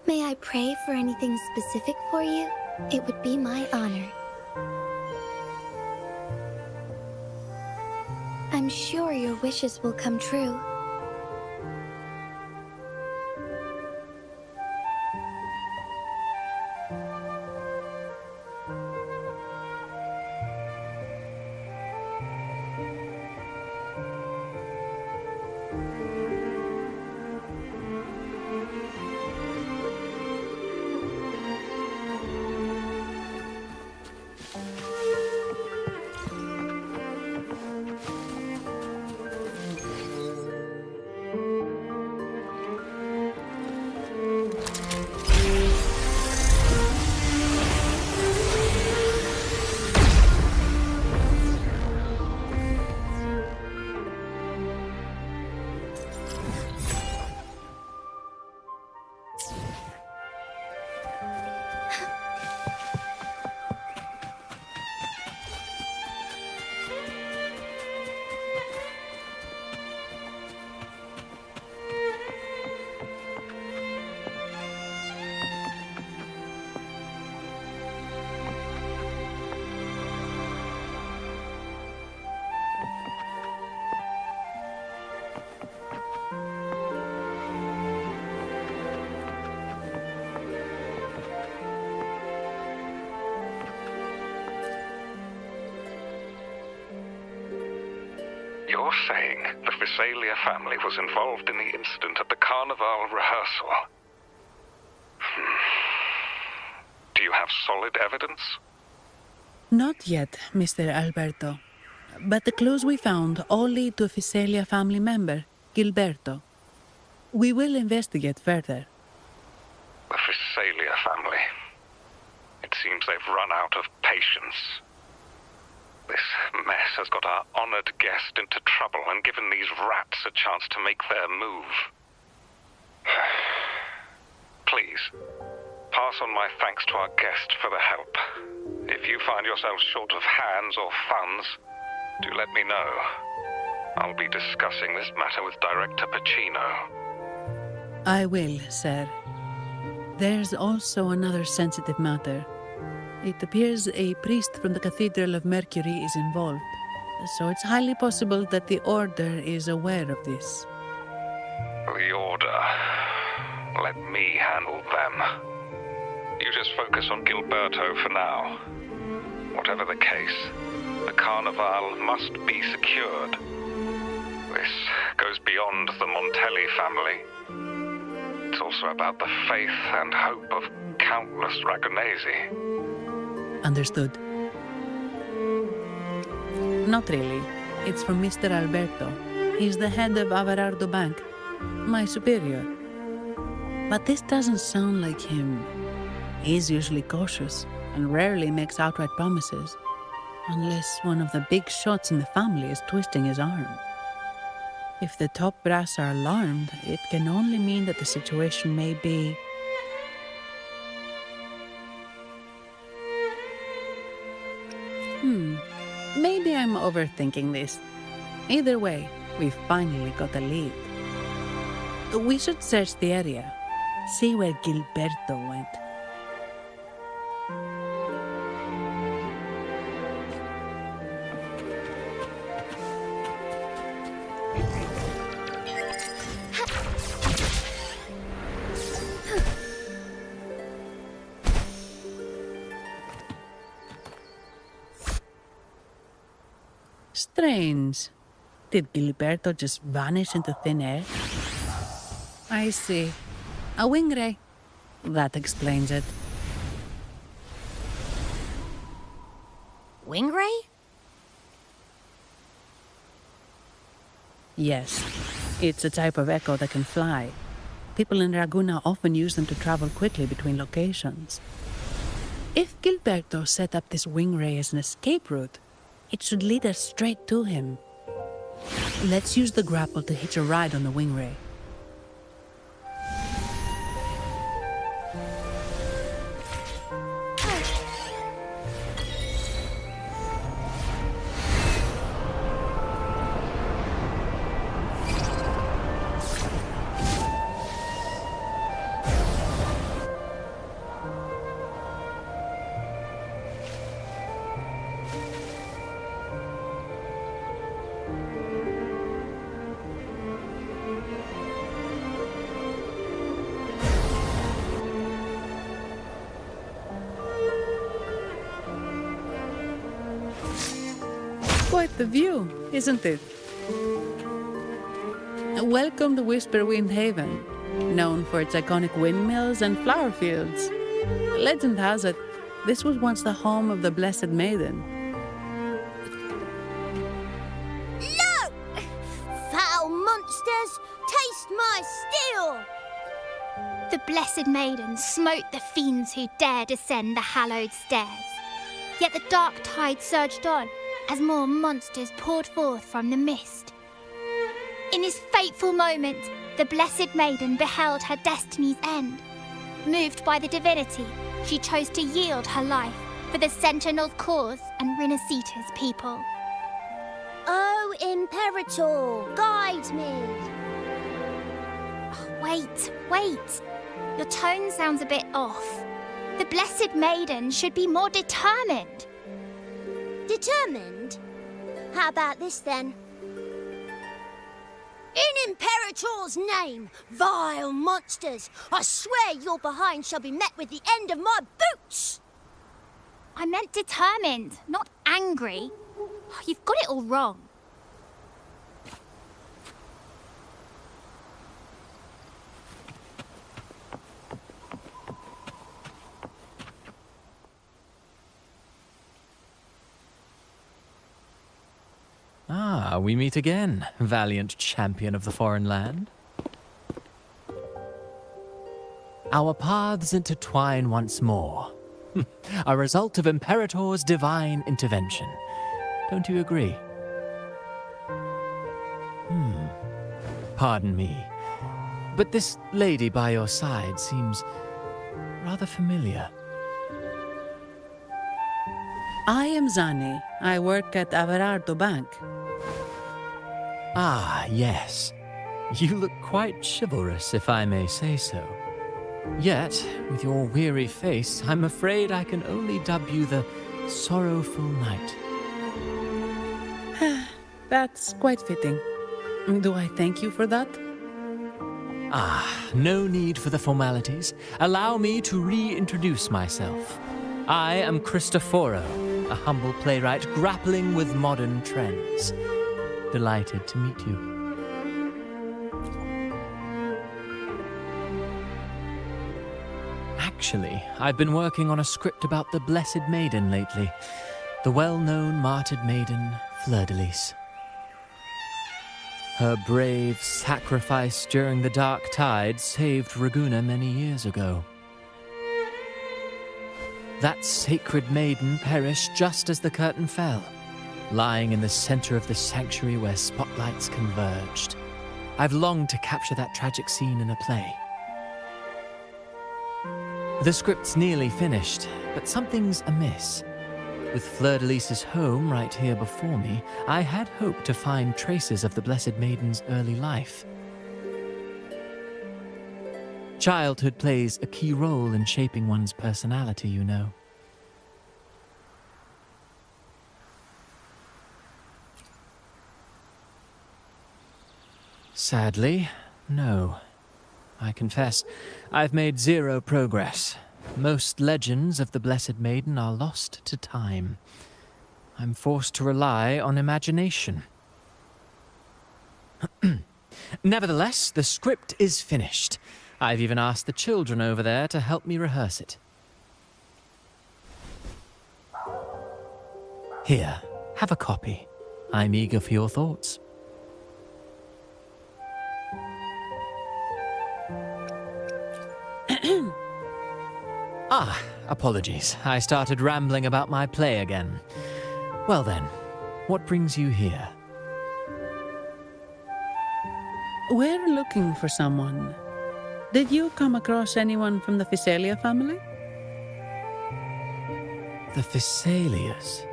May I pray for anything specific for you? It would be my honor. I'm sure your wishes will come true. You're saying the Visalia family was involved in the incident at the Carnival rehearsal? Do you have solid evidence? Not yet, Mr. Alberto. But the clues we found all lead to a Visalia family member, Gilberto. We will investigate further. The Visalia family. It seems they've run out of patience. This mess has got our honored guest into trouble and given these rats a chance to make their move. Please, pass on my thanks to our guest for the help. If you find yourself short of hands or funds, do let me know. I'll be discussing this matter with Director Pacino. I will, sir. There's also another sensitive matter. It appears a priest from the Cathedral of Mercury is involved, so it's highly possible that the Order is aware of this. The Order. Let me handle them. You just focus on Gilberto for now. Whatever the case, the Carnival must be secured. This goes beyond the Montelli family. It's also about the faith and hope of countless Ragonesi. Understood. Not really. It's from Mr. Alberto. He's the head of Averardo Bank, my superior. But this doesn't sound like him. He's usually cautious and rarely makes outright promises, unless one of the big shots in the family is twisting his arm. If the top brass are alarmed, it can only mean that the situation may be... Maybe I'm overthinking this. Either way, we've finally got a lead. We should search the area, see where Gilberto went. Strange. Did Gilberto just vanish into thin air? I see. A wing ray. That explains it. Wing ray? Yes. It's a type of echo that can fly. People in Raguna often use them to travel quickly between locations. If Gilberto set up this wing ray as an escape route, it should lead us straight to him. Let's use the grapple to hitch a ride on the wing ray. Quite the view, isn't it? Welcome to Whisperwind Haven, known for its iconic windmills and flower fields. Legend has it, this was once the home of the Blessed Maiden. Look! Foul monsters, taste my steel! The Blessed Maiden smote the fiends who dare descend the hallowed stairs. Yet the dark tide surged on as more monsters poured forth from the mist. In this fateful moment, the Blessed Maiden beheld her destiny's end. Moved by the divinity, she chose to yield her life for the Sentinel's cause and Rinasita's people. Oh, Imperator, guide me! Wait. Your tone sounds a bit off. The Blessed Maiden should be more determined. Determined? How about this then? In Imperator's name, vile monsters, I swear your behind shall be met with the end of my boots! I meant determined, not angry. You've got it all wrong. Ah, we meet again, valiant champion of the foreign land. Our paths intertwine once more. A result of Imperator's divine intervention. Don't you agree? Pardon me, but this lady by your side seems rather familiar. I am Zani. I work at Averardo Bank. Ah, yes. You look quite chivalrous, if I may say so. Yet, with your weary face, I'm afraid I can only dub you the Sorrowful Knight. That's quite fitting. Do I thank you for that? Ah, no need for the formalities. Allow me to reintroduce myself. I am Cristoforo, a humble playwright grappling with modern trends. Delighted to meet you. Actually, I've been working on a script about the Blessed Maiden lately. The well-known martyred maiden, Fleur-de-Lis. Her brave sacrifice during the Dark Tide saved Raguna many years ago. That sacred maiden perished just as the curtain fell, lying in the center of the sanctuary where spotlights converged. I've longed to capture that tragic scene in a play. The script's nearly finished, but something's amiss. With Fleur-de-Lis's home right here before me, I had hoped to find traces of the Blessed Maiden's early life. Childhood plays a key role in shaping one's personality, you know. Sadly, no. I confess, I've made zero progress. Most legends of the Blessed Maiden are lost to time. I'm forced to rely on imagination. Nevertheless, the script is finished. I've even asked the children over there to help me rehearse it. Here, have a copy. I'm eager for your thoughts. Apologies. I started rambling about my play again. Well then, what brings you here? We're looking for someone. Did you come across anyone from the Physalia family? The Physalias.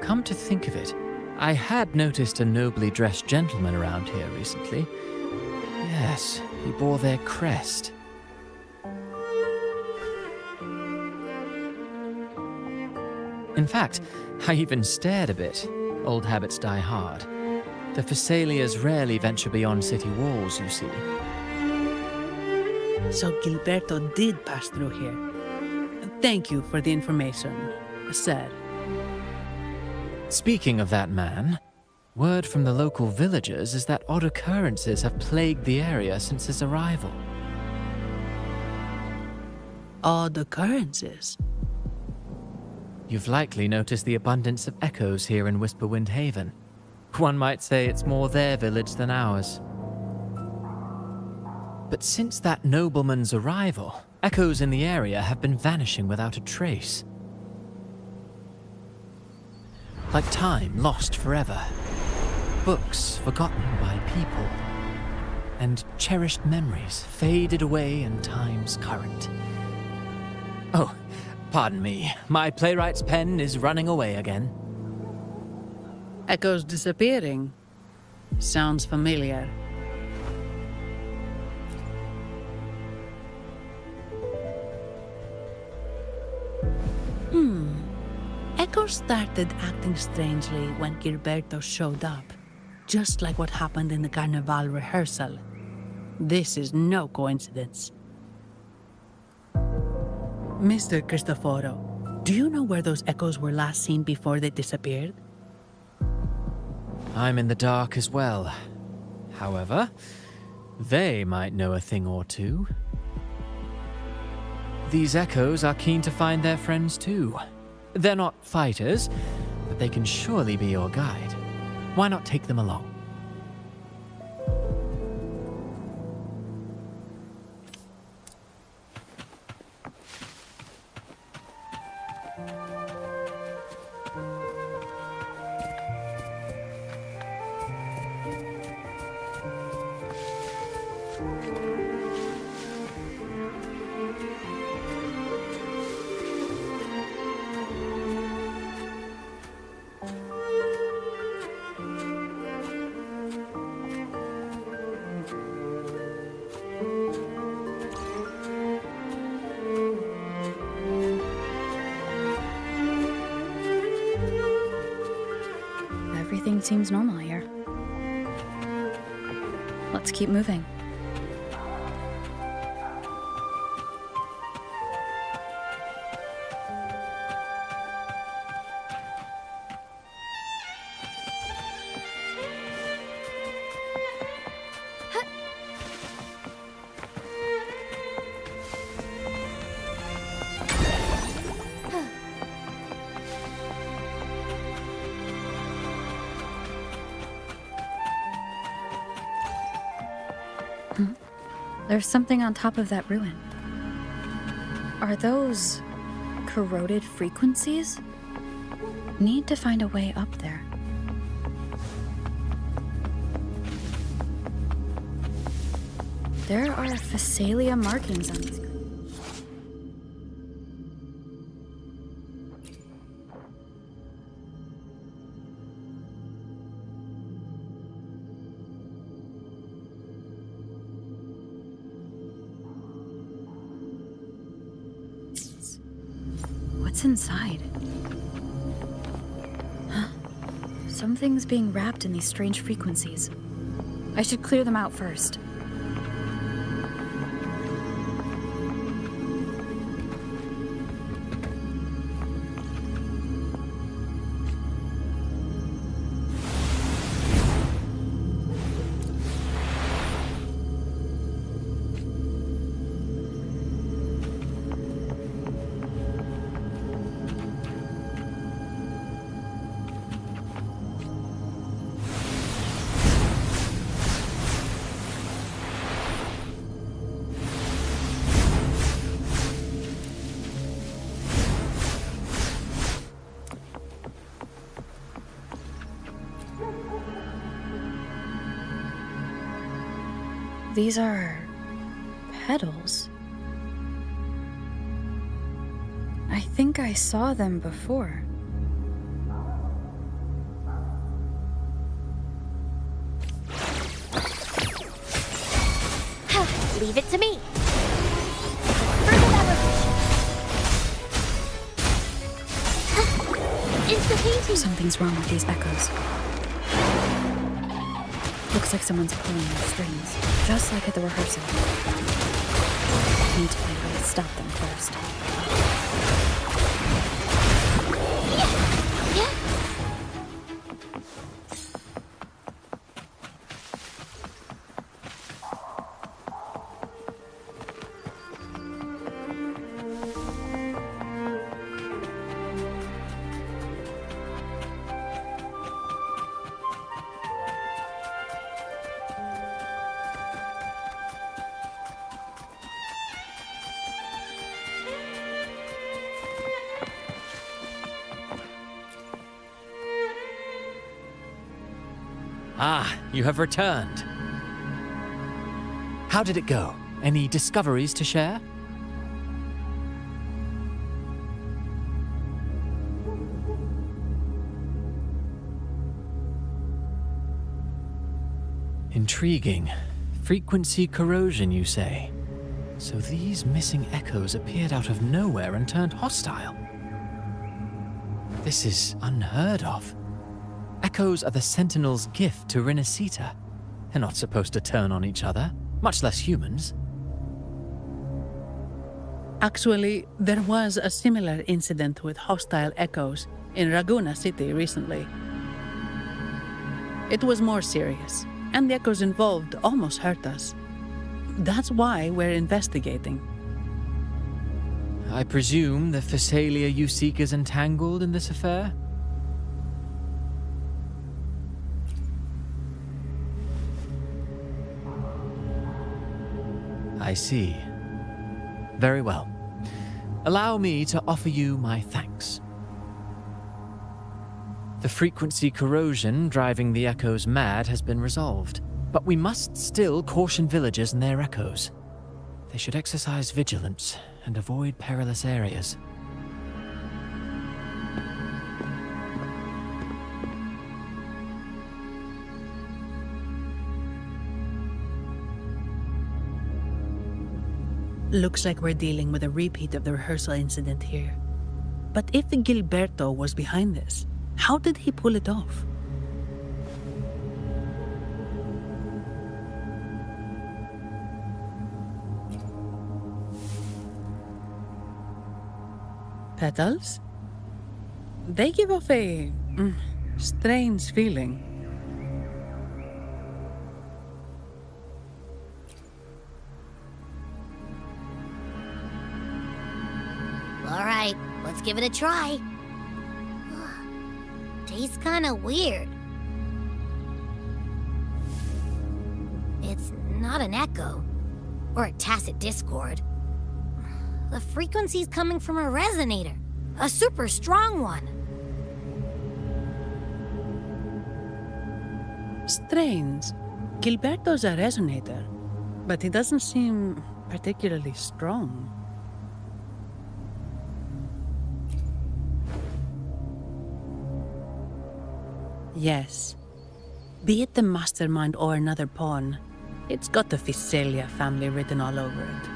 Come to think of it, I had noticed a nobly dressed gentleman around here recently. Yes, he bore their crest. In fact, I even stared a bit. Old habits die hard. The Physalias rarely venture beyond city walls, you see. So Gilberto did pass through here. Thank you for the information, sir. Speaking of that man, word from the local villagers is that odd occurrences have plagued the area since his arrival. Odd occurrences? You've likely noticed the abundance of echoes here in Whisperwind Haven. One might say it's more their village than ours. But since that nobleman's arrival, echoes in the area have been vanishing without a trace. Like time lost forever. Books forgotten by people. And cherished memories faded away in time's current. Oh, pardon me. My playwright's pen is running away again. Echoes disappearing. Sounds familiar. Echoes started acting strangely when Gilberto showed up. Just like what happened in the Carnival rehearsal. This is no coincidence. Mr. Cristoforo, do you know where those echoes were last seen before they disappeared? I'm in the dark as well. However, they might know a thing or two. These echoes are keen to find their friends too. They're not fighters, but they can surely be your guide. Why not take them along? Everything seems normal here. Let's keep moving. There's something on top of that ruin. Are those corroded frequencies? Need to find a way up there. There are Phasalia markings on these. What's inside? Huh? Something's being wrapped in these strange frequencies. I should clear them out first. These are petals. I think I saw them before. Leave it to me. Further elevation. It's the painting. Something's wrong with these echoes. Looks like someone's pulling their strings, just like at the rehearsal. Need to find a way to stop them first. Ah, you have returned. How did it go? Any discoveries to share? Intriguing. Frequency corrosion, you say? So these missing echoes appeared out of nowhere and turned hostile. This is unheard of. Echoes are the Sentinel's gift to Renacita. They're not supposed to turn on each other, much less humans. Actually, there was a similar incident with hostile echoes in Raguna City recently. It was more serious, and the echoes involved almost hurt us. That's why we're investigating. I presume the Phasalia you seek is entangled in this affair? I see. Very well. Allow me to offer you my thanks. The frequency corrosion driving the echoes mad has been resolved, but we must still caution villagers and their echoes. They should exercise vigilance and avoid perilous areas. Looks like we're dealing with a repeat of the rehearsal incident here. But if Gilberto was behind this, how did he pull it off? Petals? They give off a strange feeling. All right, let's give it a try. Tastes kind of weird. It's not an echo or a tacit discord. The frequency's coming from a resonator, a super strong one. Strange. Gilberto's a resonator, but he doesn't seem particularly strong. Yes. Be it the mastermind or another pawn, it's got the Phasalia family written all over it.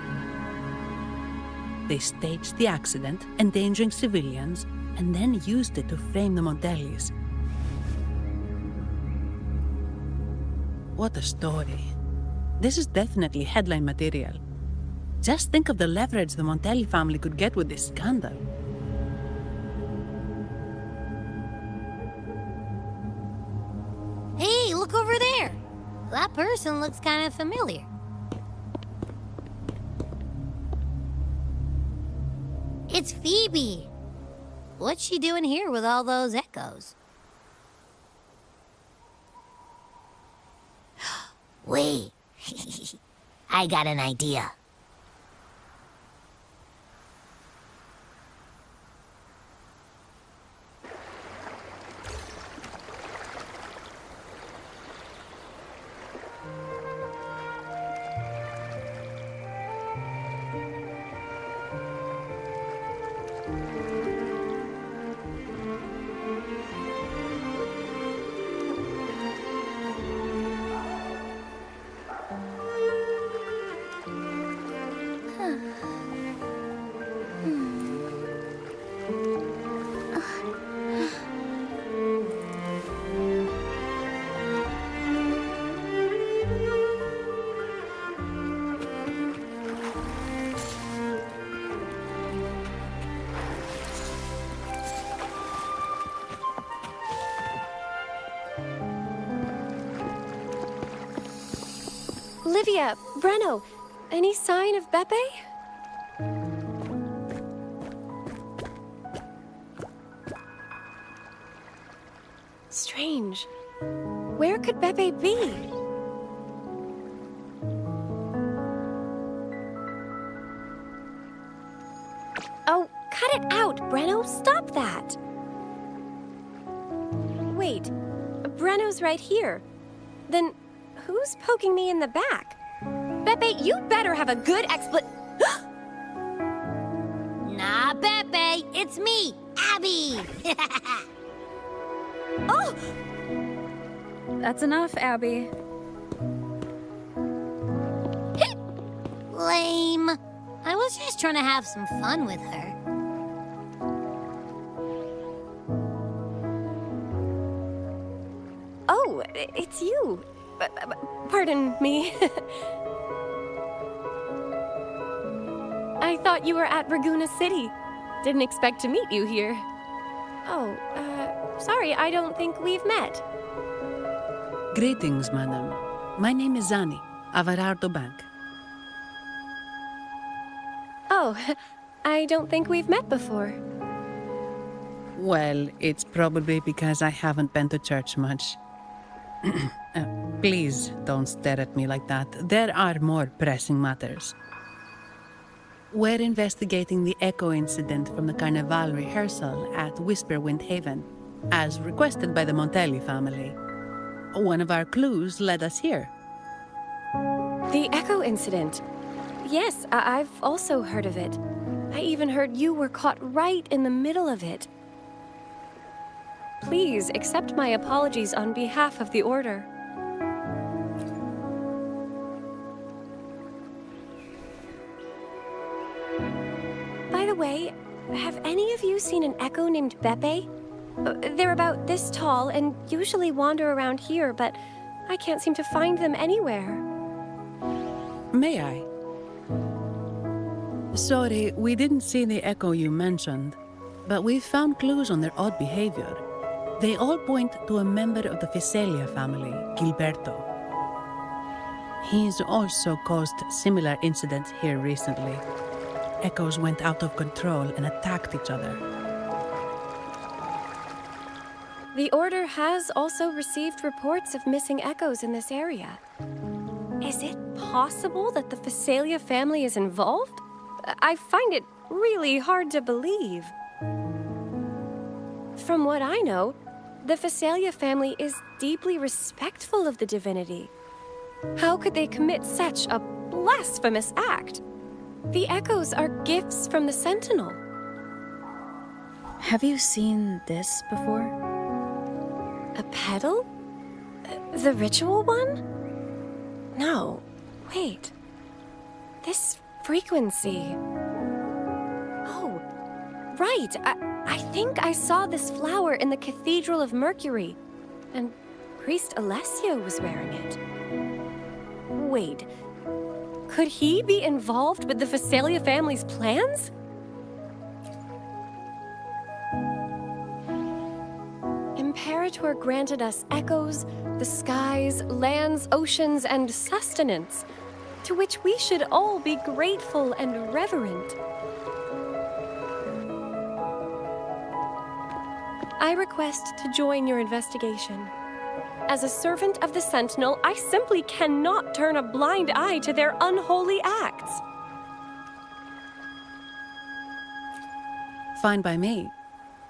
They staged the accident, endangering civilians, and then used it to frame the Montellis. What a story. This is definitely headline material. Just think of the leverage the Montelli family could get with this scandal. Hey, look over there. That person looks kind of familiar. It's Phoebe. What's she doing here with all those echoes? Wait. I got an idea. Olivia, Breno, any sign of Beppe? Strange. Where could Beppe be? Oh, cut it out, Breno. Stop that. Wait, Breno's right here. Then who's poking me in the back? Pepe, you better have a good Nah, Pepe, it's me, Abby. Oh! That's enough, Abby. Lame. I was just trying to have some fun with her. Oh, it's you. Pardon me. I thought you were at Raguna City. Didn't expect to meet you here. Oh, sorry, I don't think we've met. Greetings, madam. My name is Zani, Averardo Bank. Oh, I don't think we've met before. Well, it's probably because I haven't been to church much. Please don't stare at me like that. There are more pressing matters. We're investigating the echo incident from the Carnival rehearsal at Whisperwind Haven, as requested by the Montelli family. One of our clues led us here. The Echo incident. Yes, I've also heard of it. I even heard you were caught right in the middle of it. Please accept my apologies on behalf of the Order. By the way, have any of you seen an Echo named Beppe? They're about this tall and usually wander around here, but I can't seem to find them anywhere. May I? Sorry, we didn't see the echo you mentioned, but we found clues on their odd behavior. They all point to a member of the Fiselia family, Gilberto. He's also caused similar incidents here recently. Echoes went out of control and attacked each other. The Order has also received reports of missing echoes in this area. Is it possible that the Fiselia family is involved? I find it really hard to believe. From what I know, the Fiselia family is deeply respectful of the divinity. How could they commit such a blasphemous act? The echoes are gifts from the Sentinel. Have you seen this before? A pedal? The ritual one? No. Wait. This frequency. Oh, right. I think I saw this flower in the Cathedral of Mercury, and Priest Alessio was wearing it. Wait. Could he be involved with the Fiselia family's plans? Imperator granted us echoes, the skies, lands, oceans, and sustenance, to which we should all be grateful and reverent. I request to join your investigation. As a servant of the Sentinel, I simply cannot turn a blind eye to their unholy acts. Fine by me.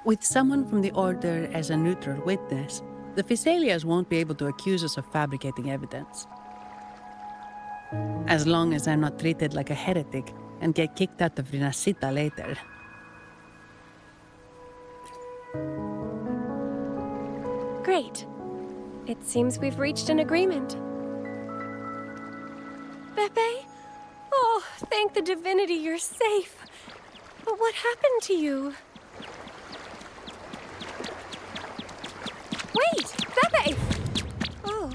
With someone from the Order as a neutral witness, the Fiselias won't be able to accuse us of fabricating evidence. As long as I'm not treated like a heretic and get kicked out of Rinascita later. Great. It seems we've reached an agreement. Beppe? Oh, thank the divinity you're safe. But what happened to you? Wait! Beppe! Oh.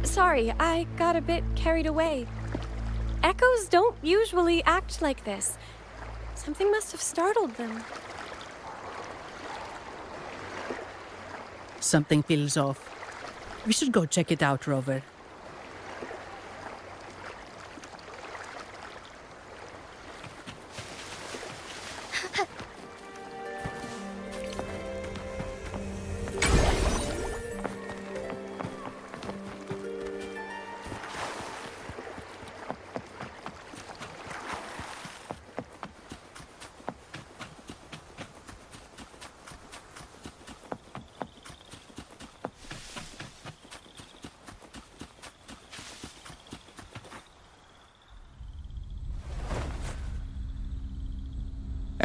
Sorry, I got a bit carried away. Echoes don't usually act like this. Something must have startled them. Something feels off. We should go check it out, Rover.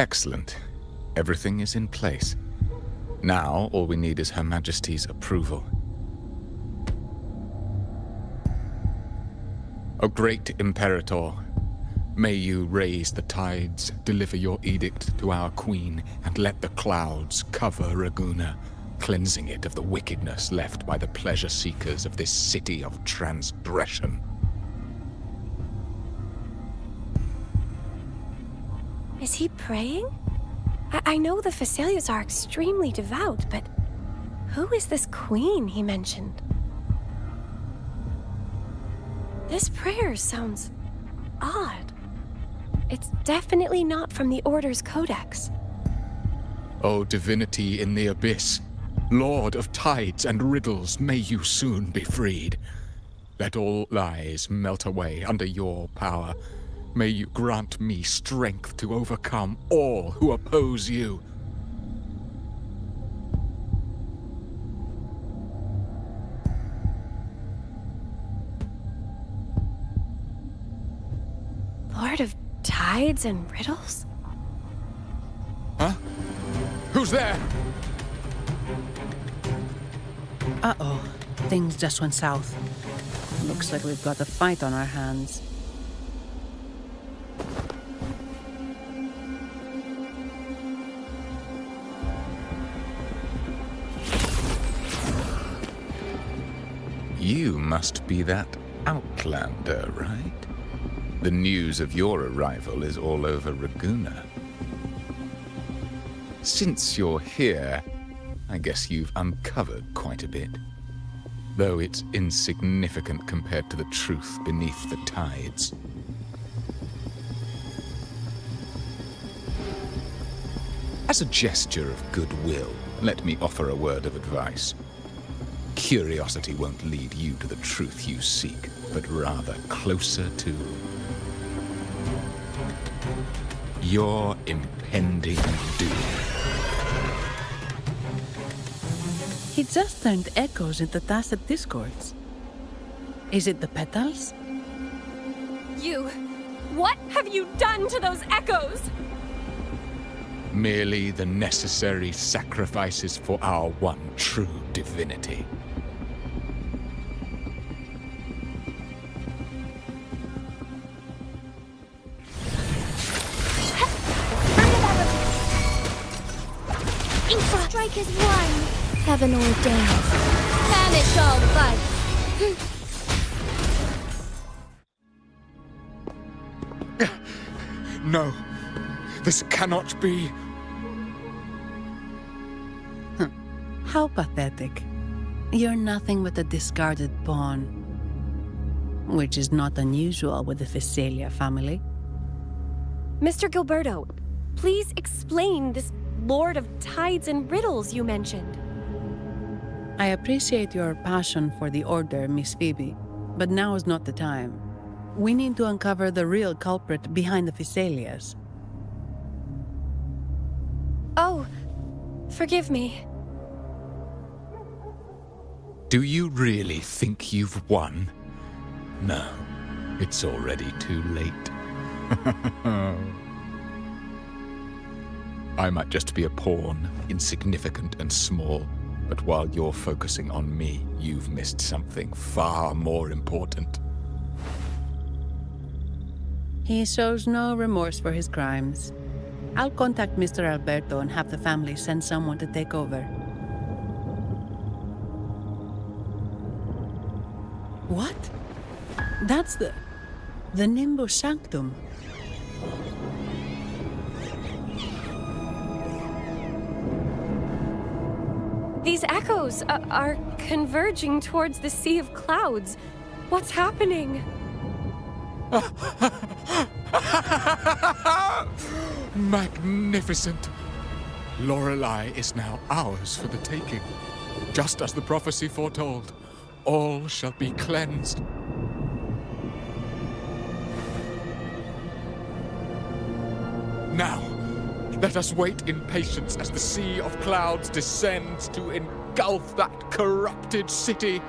Excellent. Everything is in place. Now, all we need is Her Majesty's approval. O great Imperator, may you raise the tides, deliver your edict to our queen, and let the clouds cover Raguna, cleansing it of the wickedness left by the pleasure-seekers of this city of transgression. Is he praying? I know the Fesalias are extremely devout, but who is this queen he mentioned? This prayer sounds odd. It's definitely not from the Order's codex. O divinity in the abyss, Lord of tides and riddles, may you soon be freed. Let all lies melt away under your power. May you grant me strength to overcome all who oppose you. Lord of tides and riddles? Huh? Who's there? Uh-oh. Things just went south. Looks like we've got a fight on our hands. You must be that outlander, right? The news of your arrival is all over Raguna. Since you're here, I guess you've uncovered quite a bit. Though it's insignificant compared to the truth beneath the tides. As a gesture of goodwill, let me offer a word of advice. Curiosity won't lead you to the truth you seek, but rather closer to your impending doom. He just turned echoes into tacit discords. Is it the petals? What have you done to those echoes? Merely the necessary sacrifices for our one true divinity. Strikers won. Heaven ordained. Vanish all but No, this cannot be. How pathetic. You're nothing but a discarded pawn. Which is not unusual with the Fesalia family. Mr. Gilberto, please explain this Lord of Tides and Riddles you mentioned. I appreciate your passion for the Order, Miss Phoebe, but now is not the time. We need to uncover the real culprit behind the Fesalias. Oh, forgive me. Do you really think you've won? No, it's already too late. I might just be a pawn, insignificant and small, but while you're focusing on me, you've missed something far more important. He shows no remorse for his crimes. I'll contact Mr. Alberto and have the family send someone to take over. What? That's the Nimbus Sanctum. These echoes are converging towards the Sea of Clouds. What's happening? Magnificent! Lorelei is now ours for the taking. Just as the prophecy foretold, all shall be cleansed. Now, let us wait in patience as the Sea of Clouds descends to engulf that corrupted city.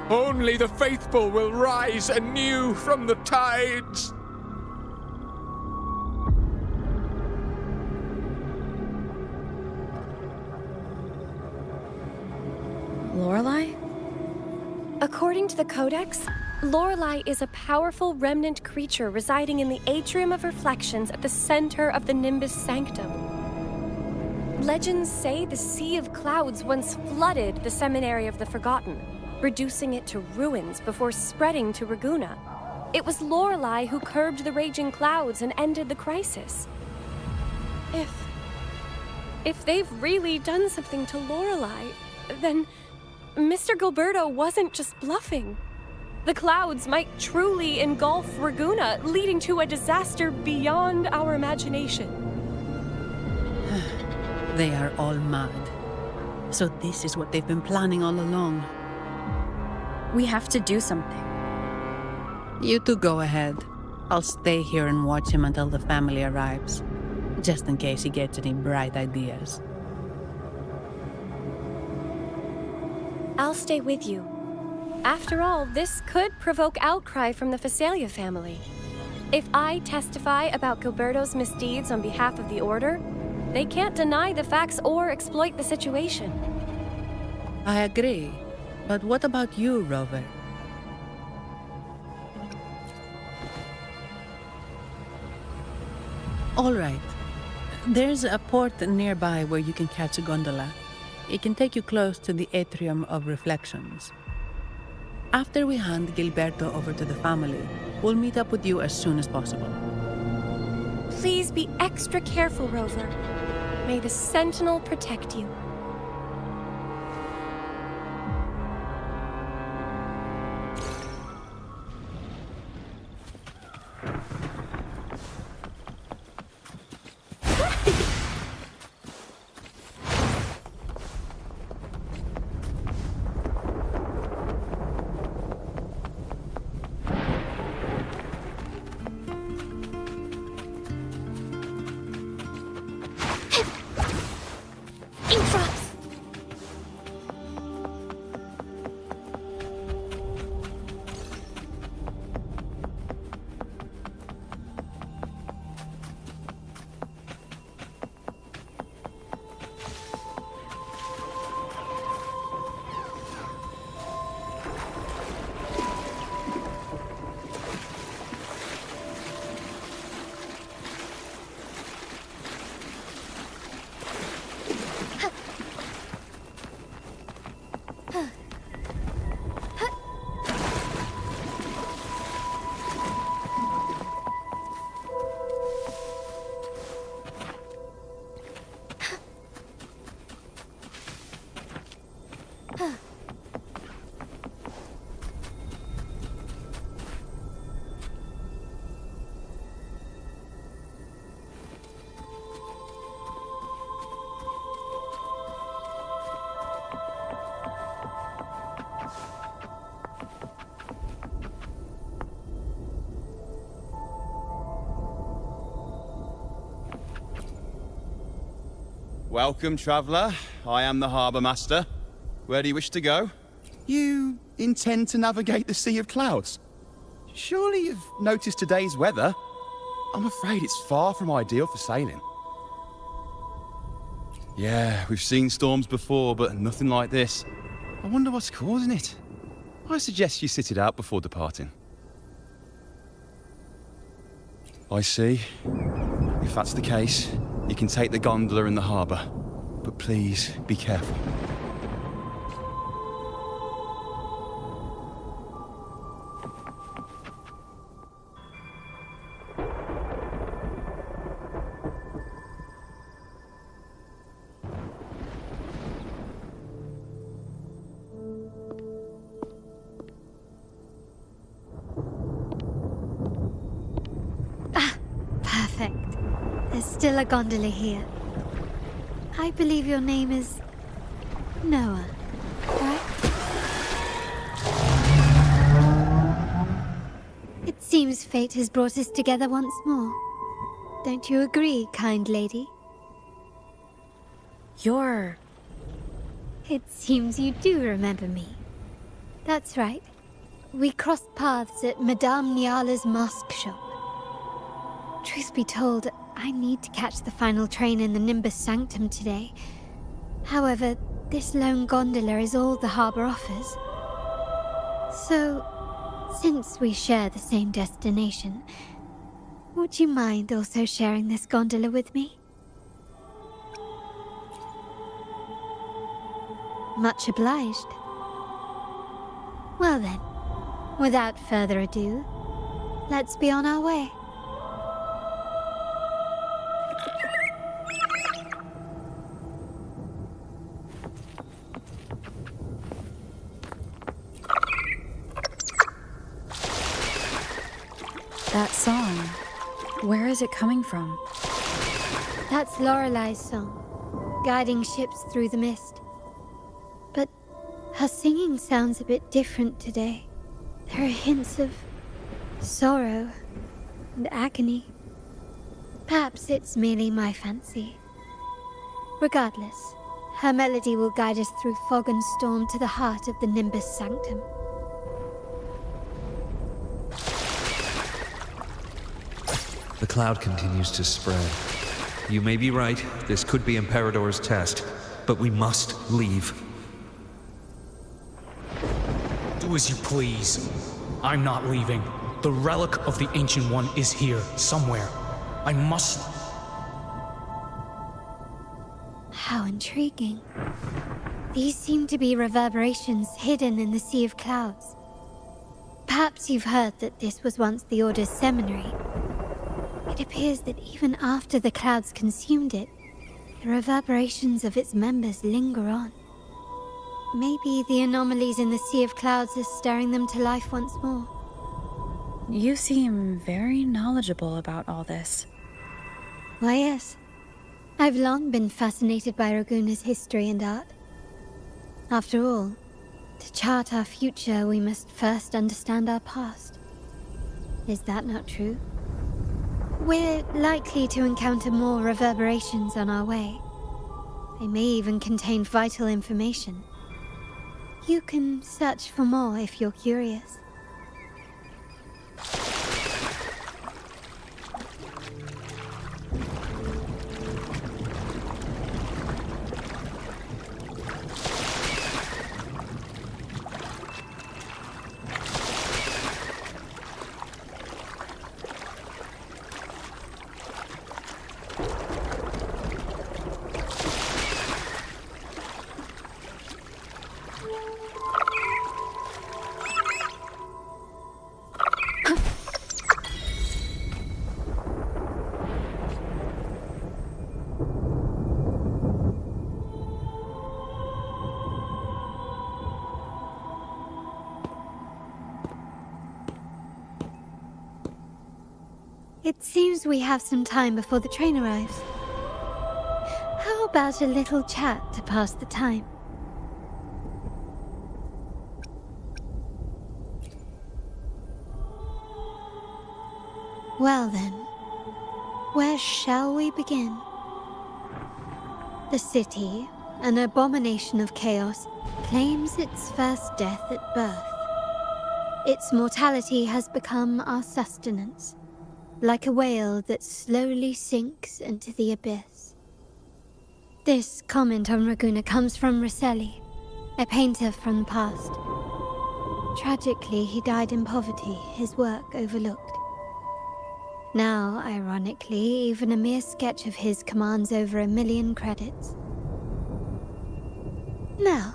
Only the faithful will rise anew from the tides. Lorelei? According to the Codex, Lorelei is a powerful remnant creature residing in the Atrium of Reflections at the center of the Nimbus Sanctum. Legends say the Sea of Clouds once flooded the Seminary of the Forgotten, reducing it to ruins before spreading to Raguna. It was Lorelei who curbed the raging clouds and ended the crisis. If they've really done something to Lorelei, then Mr. Gilberto wasn't just bluffing. The clouds might truly engulf Raguna, leading to a disaster beyond our imagination. They are all mad. So this is what they've been planning all along. We have to do something. You two go ahead. I'll stay here and watch him until the family arrives, just in case he gets any bright ideas. I'll stay with you. After all, this could provoke outcry from the Phasalia family. If I testify about Gilberto's misdeeds on behalf of the Order, they can't deny the facts or exploit the situation. I agree. But what about you, Rover? All right. There's a port nearby where you can catch a gondola. It can take you close to the Atrium of Reflections. After we hand Gilberto over to the family, we'll meet up with you as soon as possible. Please be extra careful, Rover. May the Sentinel protect you. Welcome, traveller. I am the Harbour Master. Where do you wish to go? You intend to navigate the Sea of Clouds? Surely you've noticed today's weather? I'm afraid it's far from ideal for sailing. Yeah, we've seen storms before, but nothing like this. I wonder what's causing it. I suggest you sit it out before departing. I see. If that's the case, you can take the gondola in the harbour, but please be careful. Perfect. There's still a gondola here. I believe your name is Noah, right? It seems fate has brought us together once more. Don't you agree, kind lady? It seems you do remember me. That's right. We crossed paths at Madame Niala's mask shop. Truth be told, I need to catch the final train in the Nimbus Sanctum today. However, this lone gondola is all the harbour offers. So, since we share the same destination, would you mind also sharing this gondola with me? Much obliged. Well then, without further ado, let's be on our way. That song, where is it coming from? That's Lorelei's song, guiding ships through the mist. But her singing sounds a bit different today. There are hints of sorrow and agony. Perhaps it's merely my fancy. Regardless, her melody will guide us through fog and storm to the heart of the Nimbus Sanctum. The cloud continues to spread. You may be right, this could be Imperador's test, but we must leave. Do as you please. I'm not leaving. The relic of the Ancient One is here, somewhere. I must... How intriguing. These seem to be reverberations hidden in the Sea of Clouds. Perhaps you've heard that this was once the Order's seminary. It appears that even after the clouds consumed it, the reverberations of its members linger on. Maybe the anomalies in the Sea of Clouds are stirring them to life once more. You seem very knowledgeable about all this. Why, yes. I've long been fascinated by Raguna's history and art. After all, to chart our future, we must first understand our past. Is that not true? We're likely to encounter more reverberations on our way. They may even contain vital information. You can search for more if you're curious. It seems we have some time before the train arrives. How about a little chat to pass the time? Well then, where shall we begin? The city, an abomination of chaos, claims its first death at birth. Its mortality has become our sustenance, like a whale that slowly sinks into the abyss. This comment on Raguna comes from Rosselli, a painter from the past. Tragically, he died in poverty, his work overlooked. Now, ironically, even a mere sketch of his commands over 1 million credits. Now,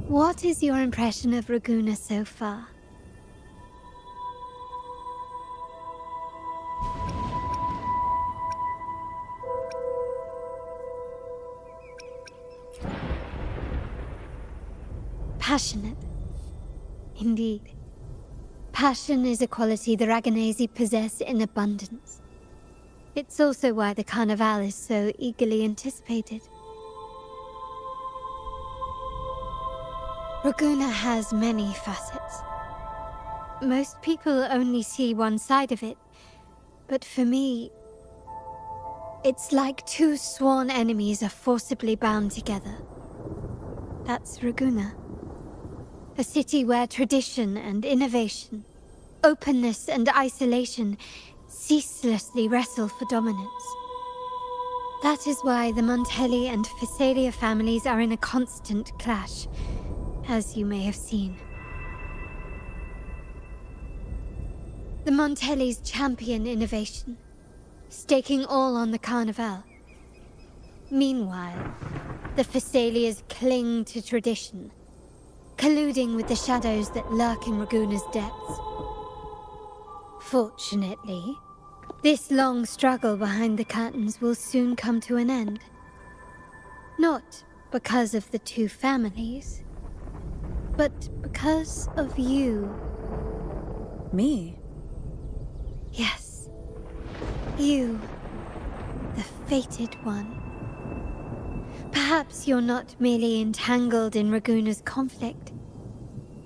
what is your impression of Raguna so far? Passionate. Indeed. Passion is a quality the Raganesi possess in abundance. It's also why the Carnival is so eagerly anticipated. Raguna has many facets. Most people only see one side of it, but for me, it's like two sworn enemies are forcibly bound together. That's Raguna. A city where tradition and innovation, openness and isolation ceaselessly wrestle for dominance. That is why the Montelli and Phasalia families are in a constant clash, as you may have seen. The Montellis champion innovation, staking all on the Carnival. Meanwhile, the Phasalias cling to tradition, colluding with the shadows that lurk in Raguna's depths. Fortunately, this long struggle behind the curtains will soon come to an end. Not because of the two families, but because of you. Me? Yes. You. The fated one. Perhaps you're not merely entangled in Raguna's conflict,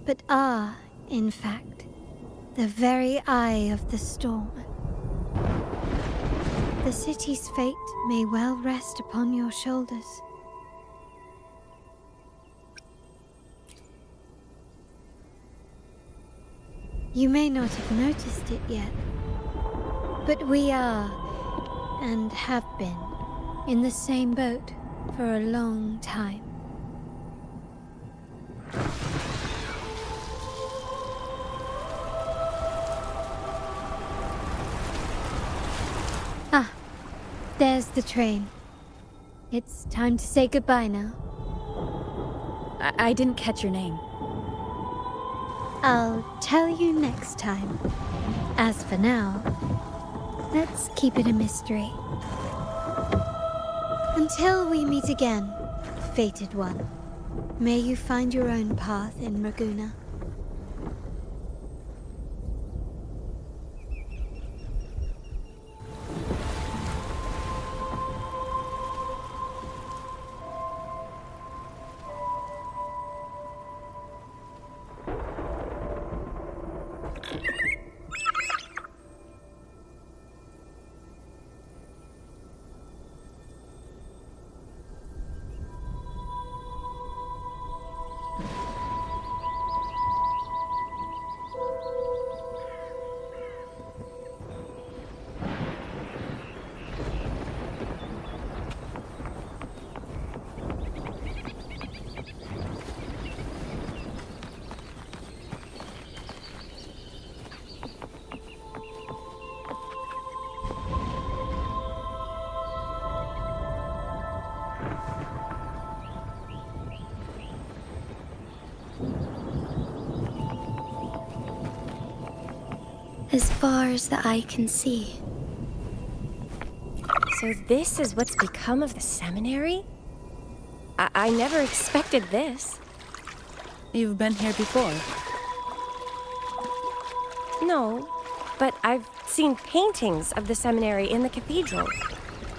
but are, in fact, the very eye of the storm. The city's fate may well rest upon your shoulders. You may not have noticed it yet, but we are, and have been, in the same boat for a long time. Ah, there's the train. It's time to say goodbye now. I didn't catch your name. I'll tell you next time. As for now, let's keep it a mystery. Until we meet again, fated one, may you find your own path in Raguna. As far as the eye can see. So this is what's become of the seminary? I never expected this. You've been here before? No, but I've seen paintings of the seminary in the cathedral.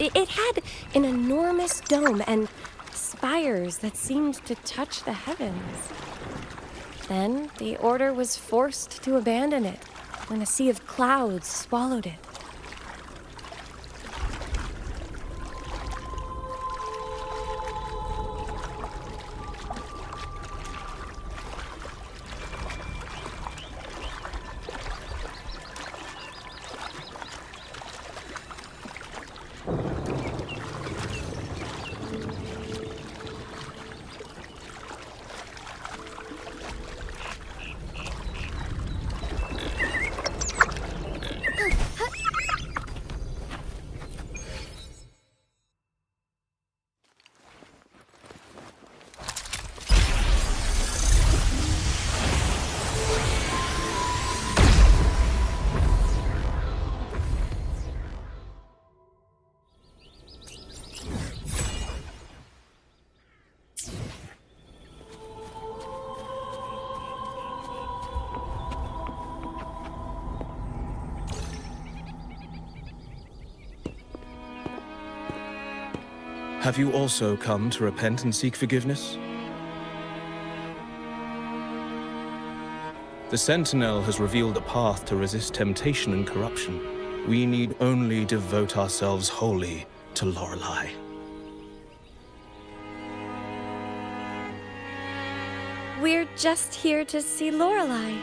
It had an enormous dome and spires that seemed to touch the heavens. Then the order was forced to abandon it when a sea of clouds swallowed it. Have you also come to repent and seek forgiveness? The Sentinel has revealed a path to resist temptation and corruption. We need only devote ourselves wholly to Lorelei. We're just here to see Lorelei.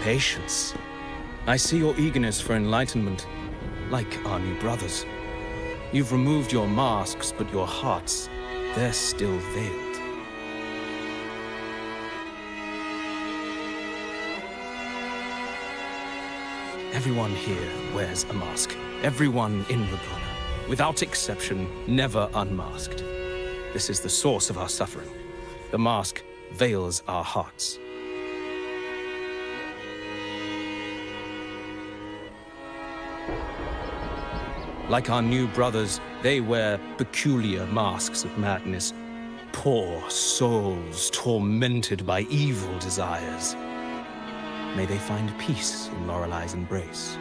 Patience. I see your eagerness for enlightenment, like our new brothers. You've removed your masks, but your hearts, they're still veiled. Everyone here wears a mask. Everyone in Regona, without exception, never unmasked. This is the source of our suffering. The mask veils our hearts. Like our new brothers, they wear peculiar masks of madness. Poor souls tormented by evil desires. May they find peace in Lorelai's embrace.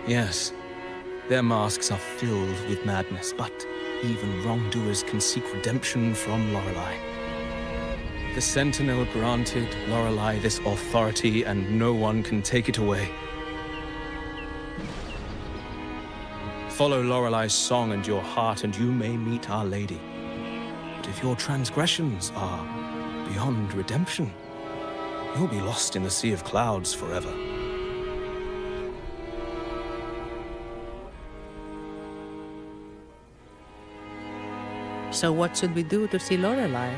Yes, their masks are filled with madness, but even wrongdoers can seek redemption from Lorelai. The Sentinel granted Lorelai this authority, and no one can take it away. Follow Lorelai's song and your heart, and you may meet Our Lady. But if your transgressions are beyond redemption, you'll be lost in the Sea of Clouds forever. So what should we do to see Lorelai?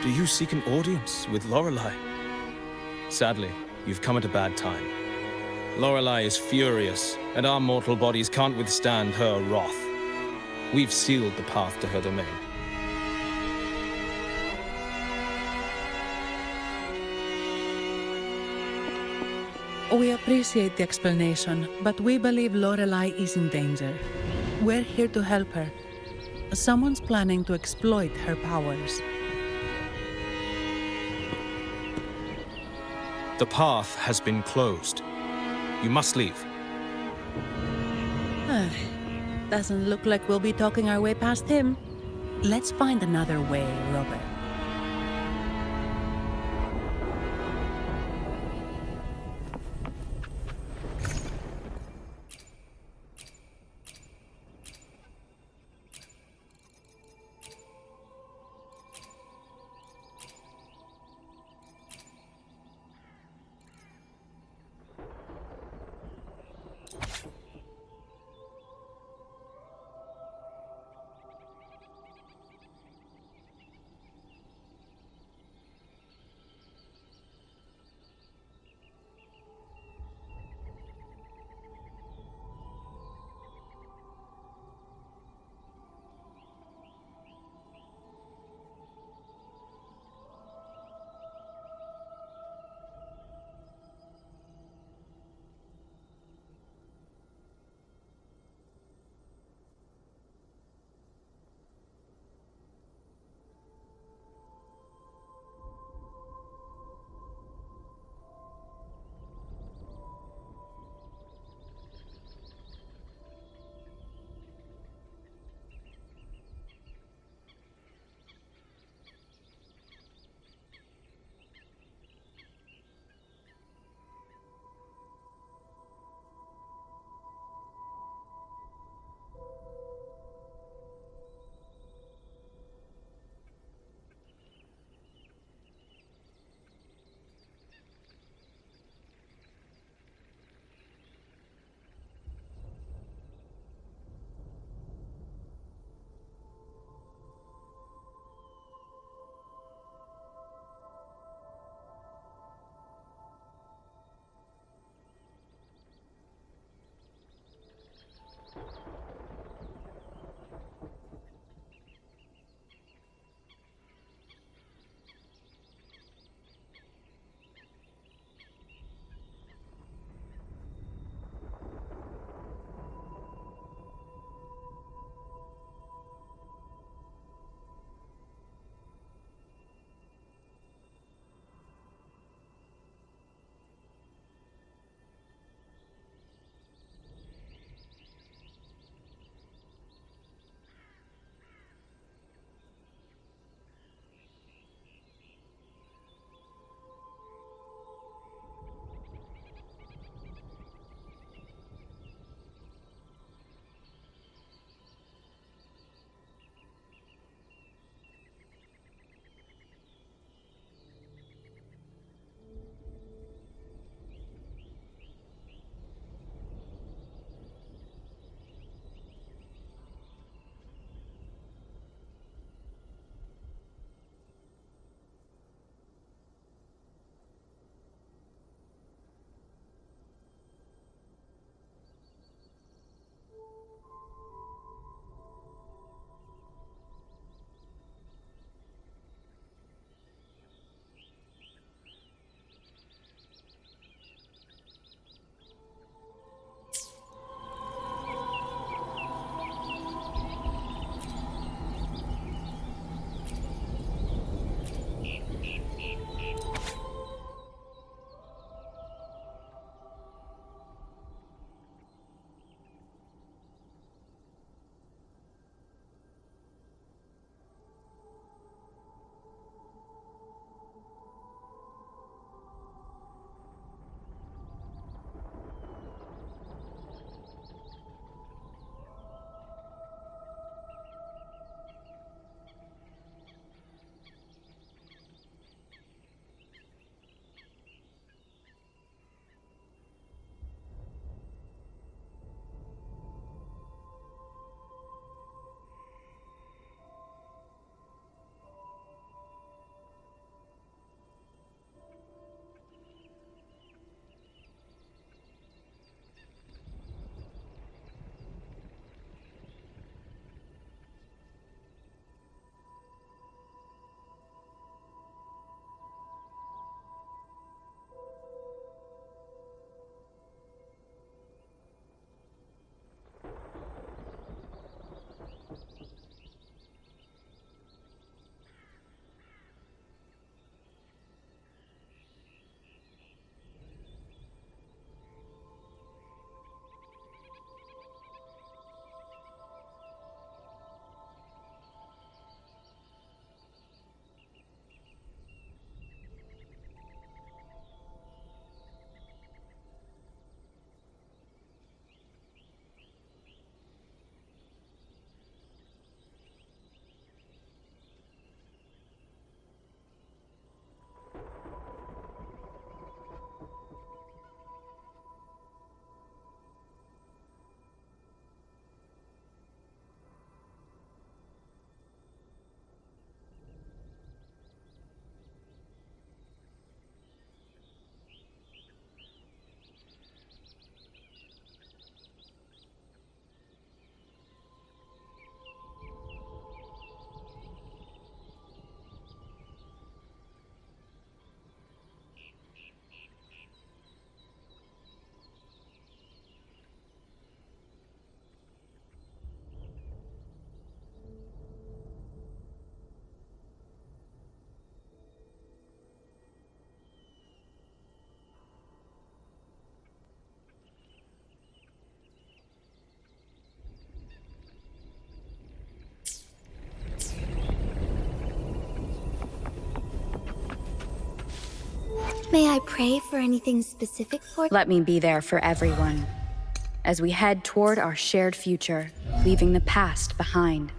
Do you seek an audience with Lorelai? Sadly, you've come at a bad time. Lorelai is furious, and our mortal bodies can't withstand her wrath. We've sealed the path to her domain. We appreciate the explanation, but we believe Lorelai is in danger. We're here to help her. Someone's planning to exploit her powers. The path has been closed. You must leave. Doesn't look like we'll be talking our way past him. Let's find another way, Robert. May I pray for anything specific for— Let me be there for everyone as we head toward our shared future, leaving the past behind.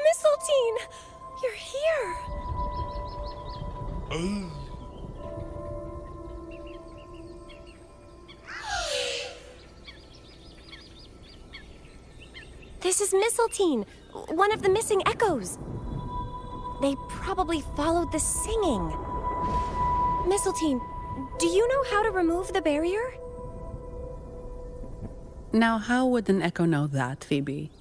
Mistletoe! You're here! This is Mistletoe, one of the missing echoes. They probably followed the singing. Mistletoe, do you know how to remove the barrier? Now, how would an echo know that, Phoebe?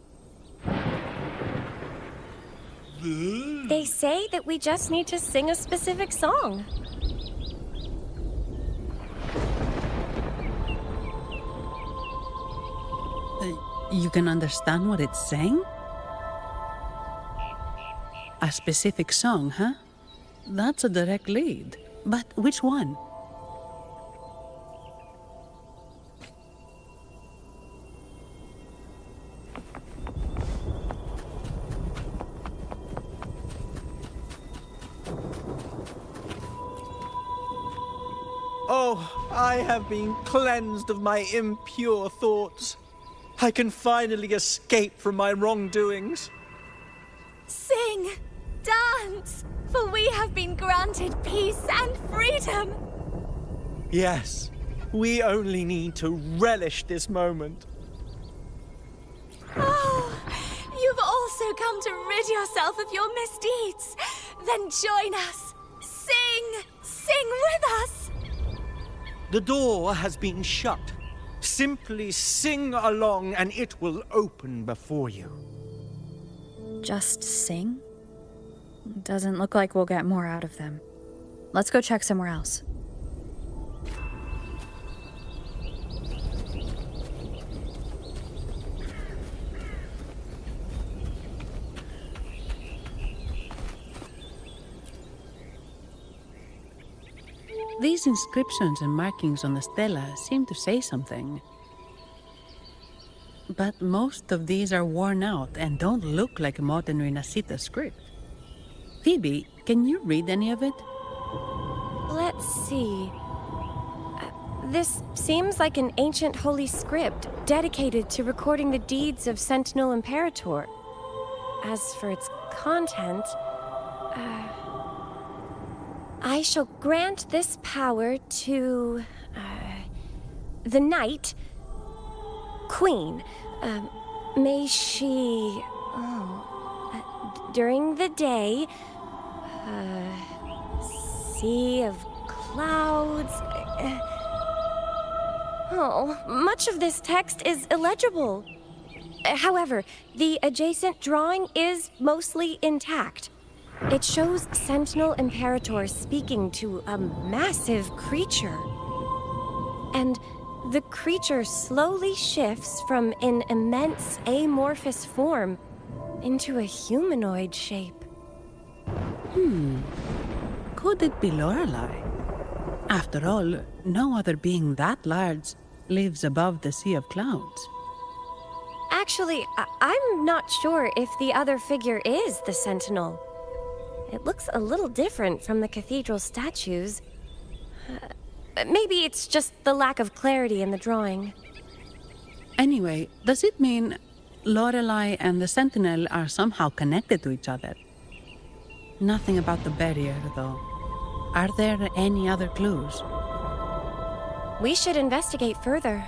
They say that we just need to sing a specific song. You can understand what it's saying? A specific song, huh? That's a direct lead. But which one? Oh, I have been cleansed of my impure thoughts. I can finally escape from my wrongdoings. Sing! Dance! For we have been granted peace and freedom! Yes, we only need to relish this moment. Oh, you've also come to rid yourself of your misdeeds. Then join us. Sing! Sing with us! The door has been shut. Simply sing along and it will open before you. Just sing? Doesn't look like we'll get more out of them. Let's go check somewhere else. These inscriptions and markings on the stela seem to say something. But most of these are worn out and don't look like modern Renacita script. Phoebe, can you read any of it? Let's see. This seems like an ancient holy script dedicated to recording the deeds of Sentinel Imperator. As for its content, I shall grant this power to the Knight Queen. May she, during the day, sea of clouds. Much of this text is illegible. However, the adjacent drawing is mostly intact. It shows Sentinel Imperator speaking to a massive creature. And the creature slowly shifts from an immense amorphous form into a humanoid shape. Could it be Lorelei? After all, no other being that large lives above the sea of clouds. Actually, I'm not sure if the other figure is the Sentinel. It looks a little different from the cathedral statues. Maybe it's just the lack of clarity in the drawing. Anyway, does it mean Lorelei and the Sentinel are somehow connected to each other? Nothing about the barrier, though. Are there any other clues? We should investigate further.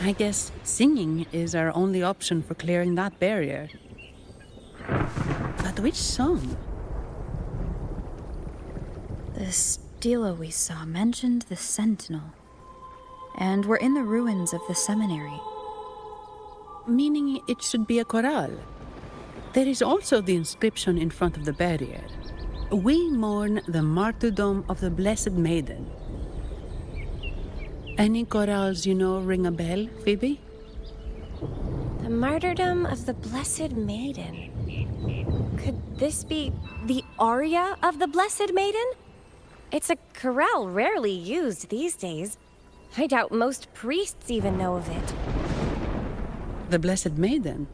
I guess singing is our only option for clearing that barrier. But which song? The stela we saw mentioned the Sentinel. And we're in the ruins of the seminary. Meaning it should be a chorale. There is also the inscription in front of the barrier. We mourn the martyrdom of the Blessed Maiden. Any chorales you know ring a bell, Phoebe? The martyrdom of the Blessed Maiden. Could this be the aria of the Blessed Maiden? It's a chorale rarely used these days. I doubt most priests even know of it. The Blessed Maiden?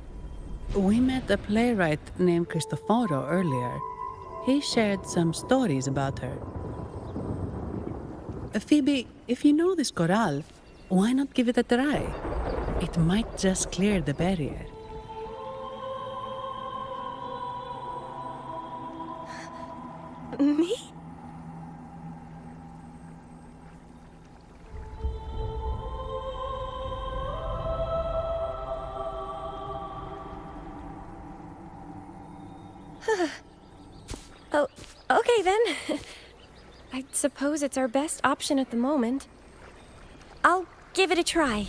We met a playwright named Cristoforo earlier. He shared some stories about her. Phoebe, if you know this chorale, why not give it a try? It might just clear the barrier. Me? Oh, okay then. I suppose it's our best option at the moment. I'll give it a try.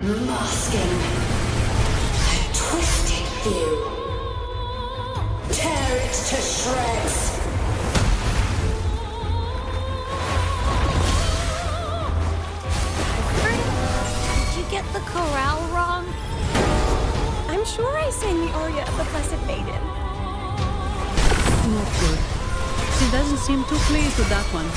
Masking a twisted view. Tear it to shreds. Did you get the chorale wrong? I'm sure I sang the aria of the Blessed Maiden. Not good. She doesn't seem too pleased with that one.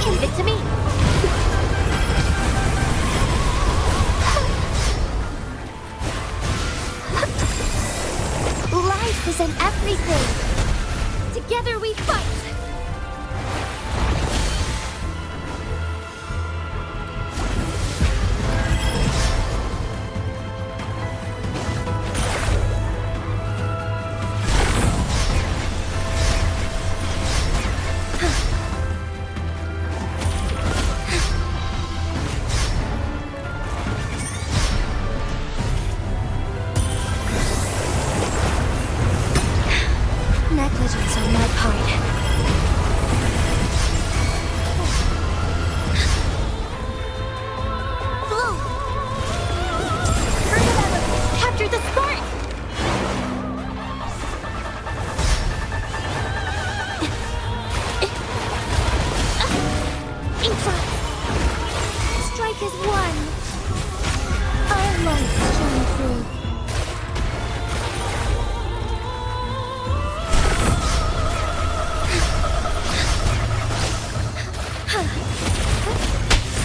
Leave it to me. Life is in everything. Together we fight. Negligence on my part. Blue! Further, capture the spark! Infra! Strike as one. Our lights shine through.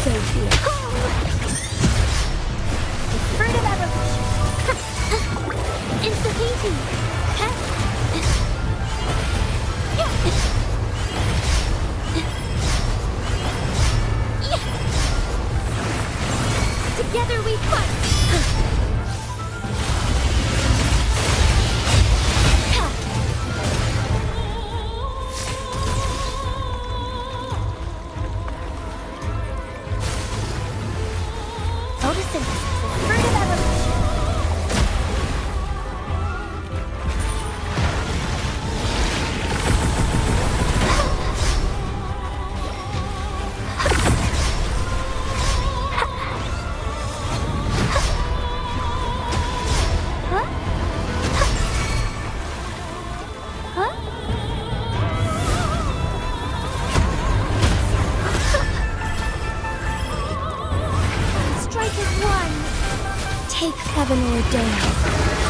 Sophia. Further evolution. Insta-heating. Together we fight! Photosynthesis is further evolution. Strike as one. Take heaven ordained.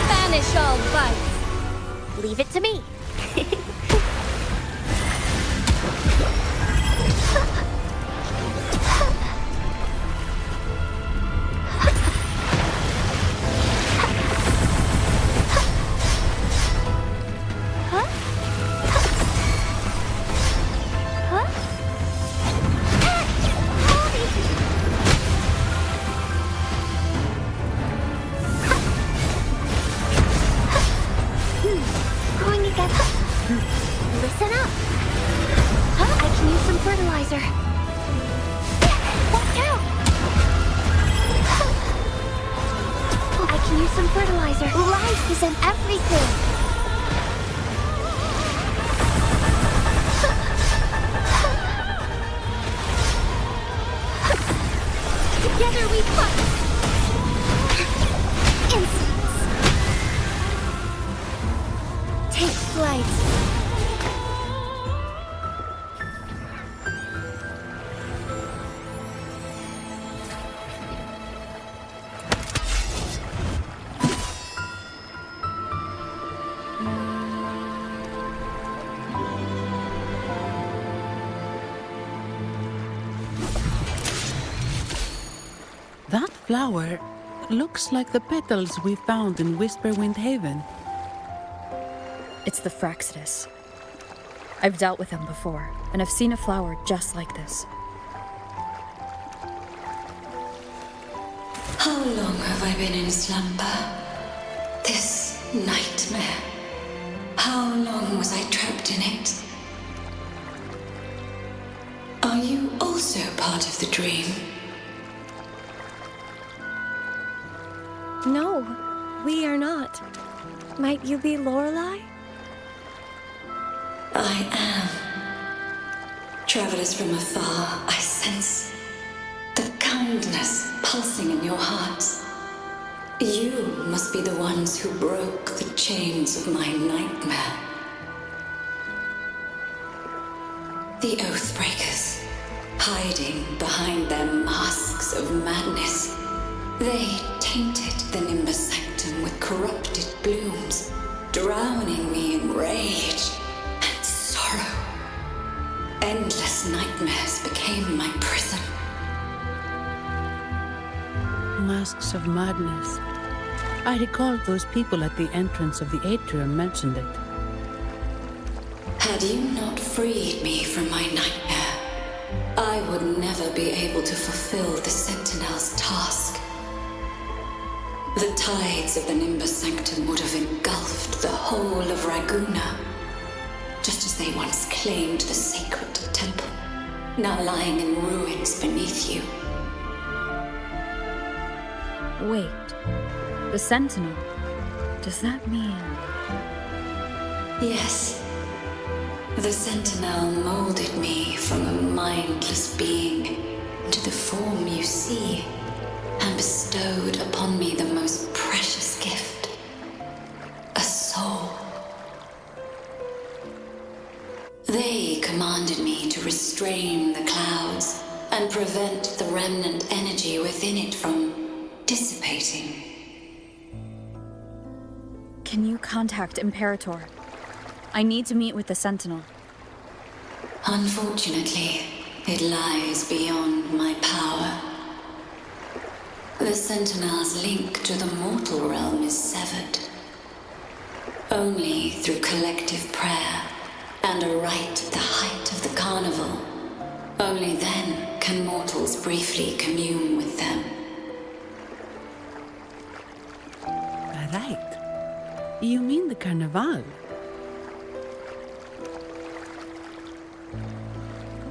Banish all vice. Leave it to me. Going again. Listen up. I can use some fertilizer. Watch out. I can use some fertilizer. Life is in everything. Together we fight. Instincts. Take flight. That flower looks like the petals we found in Whisperwind Haven. It's the Fraxidus. I've dealt with them before, and I've seen a flower just like this. How long have I been in slumber? This nightmare. How long was I trapped in it? Are you also part of the dream? No, we are not. Might you be Lorelei? I am. Travelers from afar, I sense the kindness pulsing in your hearts. You must be the ones who broke the chains of my nightmare. The Oathbreakers, hiding behind their masks of madness. They tainted the Nimbus Sanctum with corrupted blooms, drowning me in rage and sorrow. Endless nightmares became my prison. Masks of madness. I recall those people at the entrance of the atrium mentioned it. Had you not freed me from my nightmare, I would never be able to fulfill the Sentinel's task. The tides of the Nimbus Sanctum would have engulfed the whole of Raguna, just as they once claimed the sacred temple, now lying in ruins beneath you. Wait, the Sentinel. Does that mean... Yes. The Sentinel molded me from a mindless being into the form you see, and bestowed upon me the most precious gift, a soul. They commanded me to restrain the clouds and prevent the remnant energy within it from dissipating. Can you contact Imperator? I need to meet with the Sentinel. Unfortunately, it lies beyond my power. The Sentinel's link to the mortal realm is severed. Only through collective prayer and a rite at the height of the carnival, only then can mortals briefly commune with them. right. You mean the Carnival?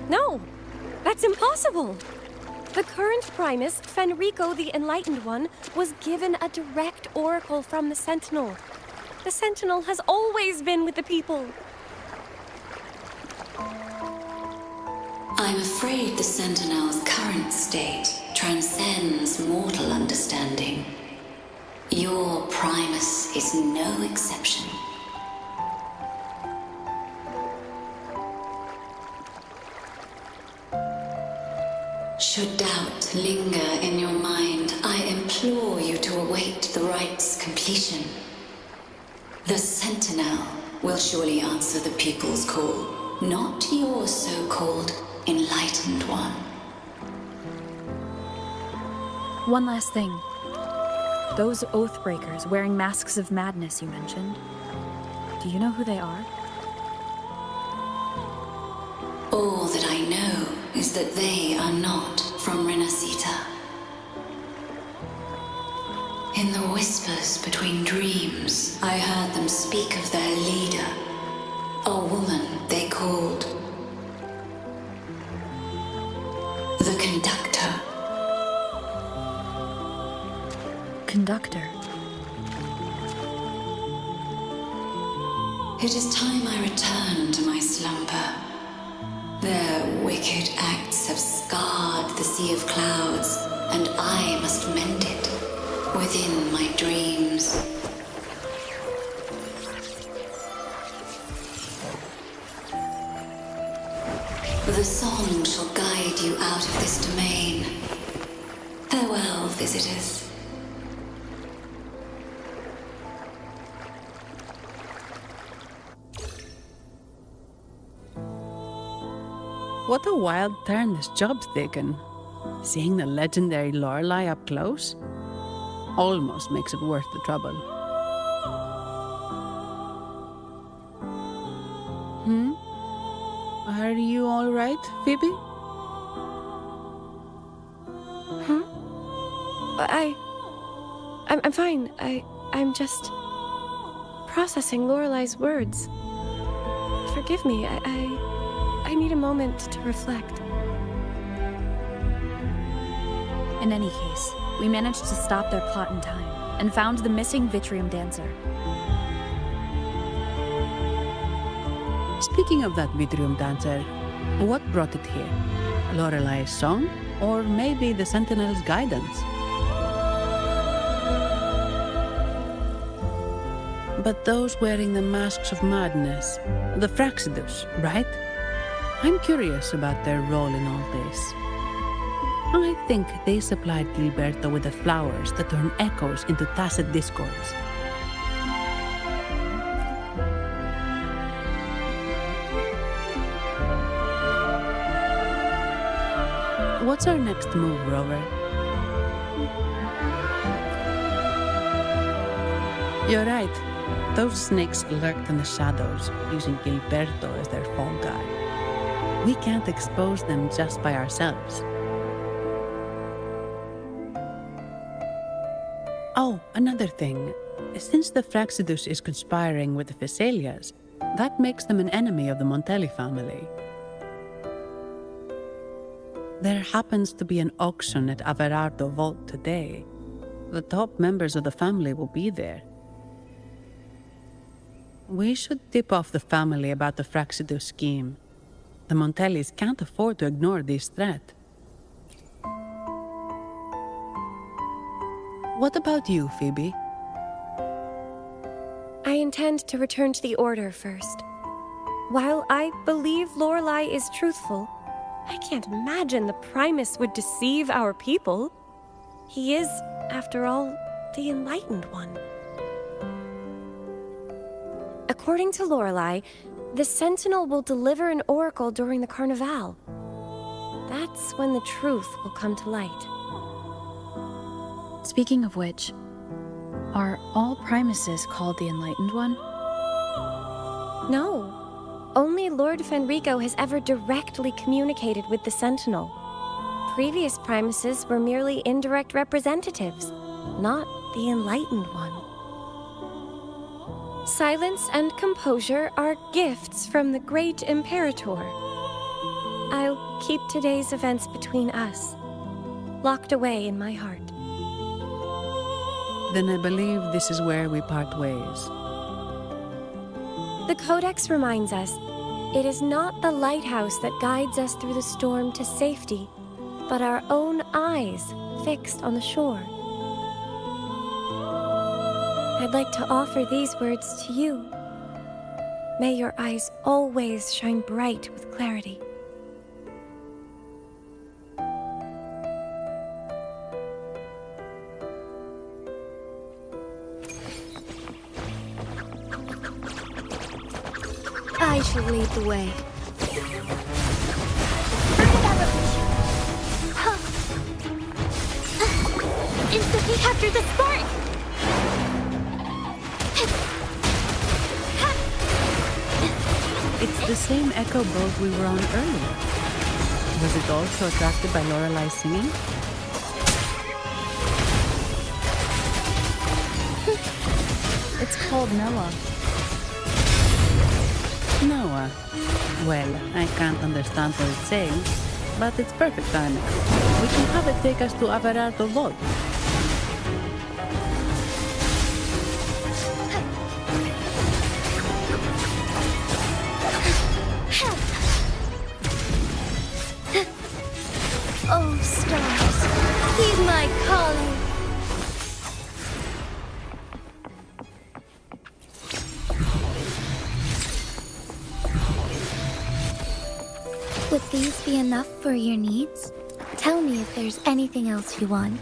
No, that's impossible. The current Primus, Fenrico the Enlightened One, was given a direct oracle from the Sentinel. The Sentinel has always been with the people. I'm afraid the Sentinel's current state transcends mortal understanding. Your Primus is no exception. Should doubt linger in your mind, I implore you to await the rite's completion. The Sentinel will surely answer the people's call, not your so-called Enlightened One. One last thing. Those Oathbreakers wearing masks of madness you mentioned, do you know who they are? All that I know is that they are not from Renacita. In the whispers between dreams, I heard them speak of their leader, a woman they called the Conductor. Conductor? It is time I return to my slumber. Their wicked acts have scarred the Sea of Clouds, and I must mend it within my dreams. The song shall guide you out of this domain. Farewell, visitors. What a wild turn this job's taken. Seeing the legendary Lorelei up close almost makes it worth the trouble. Are you all right, Phoebe? I'm fine. I'm just processing Lorelei's words. Forgive me. I need a moment to reflect. In any case, we managed to stop their plot in time and found the missing Vitrium Dancer. Speaking of that Vitrium Dancer, what brought it here? Lorelei's song? Or maybe the Sentinel's guidance? But those wearing the masks of madness, the Fraxidus, right? I'm curious about their role in all this. I think they supplied Gilberto with the flowers that turn echoes into tacit discords. What's our next move, Rover? You're right. Those snakes lurked in the shadows, using Gilberto as their fall guy. We can't expose them just by ourselves. Oh, another thing. Since the Fraxidus is conspiring with the Phassalias, that makes them an enemy of the Montelli family. There happens to be an auction at Averardo Vault today. The top members of the family will be there. We should tip off the family about the Fraxidus scheme. The Montellis can't afford to ignore this threat. What about you, Phoebe? I intend to return to the Order first. While I believe Lorelei is truthful, I can't imagine the Primus would deceive our people. He is, after all, the Enlightened One. According to Lorelei, the Sentinel will deliver an oracle during the Carnival. That's when the truth will come to light. Speaking of which, are all Primuses called the Enlightened One? No. Only Lord Fenrico has ever directly communicated with the Sentinel. Previous Primuses were merely indirect representatives, not the Enlightened One. Silence and composure are gifts from the great Imperator. I'll keep today's events between us, locked away in my heart. Then I believe this is where we part ways. The Codex reminds us, it is not the lighthouse that guides us through the storm to safety, but our own eyes fixed on the shore. I'd like to offer these words to you. May your eyes always shine bright with clarity. I shall lead the way. Instantly capture the spark! It's the same echo boat we were on earlier. Was it also attracted by Lorelai's singing? It's called Noah. Noah. Well, I can't understand what it's saying, but it's perfect timing. We can have it take us to Averardo Vault. Oh, stars, heed my calling. Would these be enough for your needs? Tell me if there's anything else you want.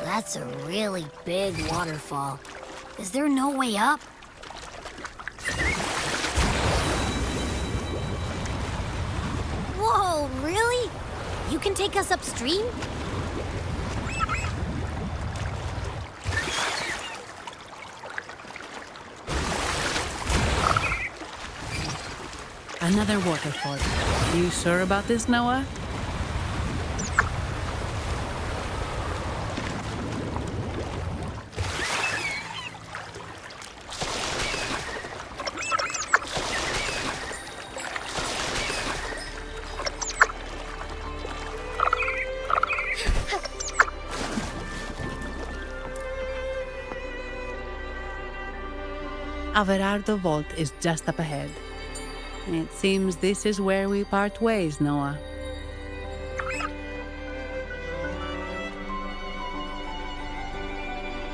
That's a really big waterfall. Is there no way up? Whoa, really? You can take us upstream? Another waterfall. You sure about this, Noah? Averardo Vault is just up ahead. It seems this is where we part ways, Noah.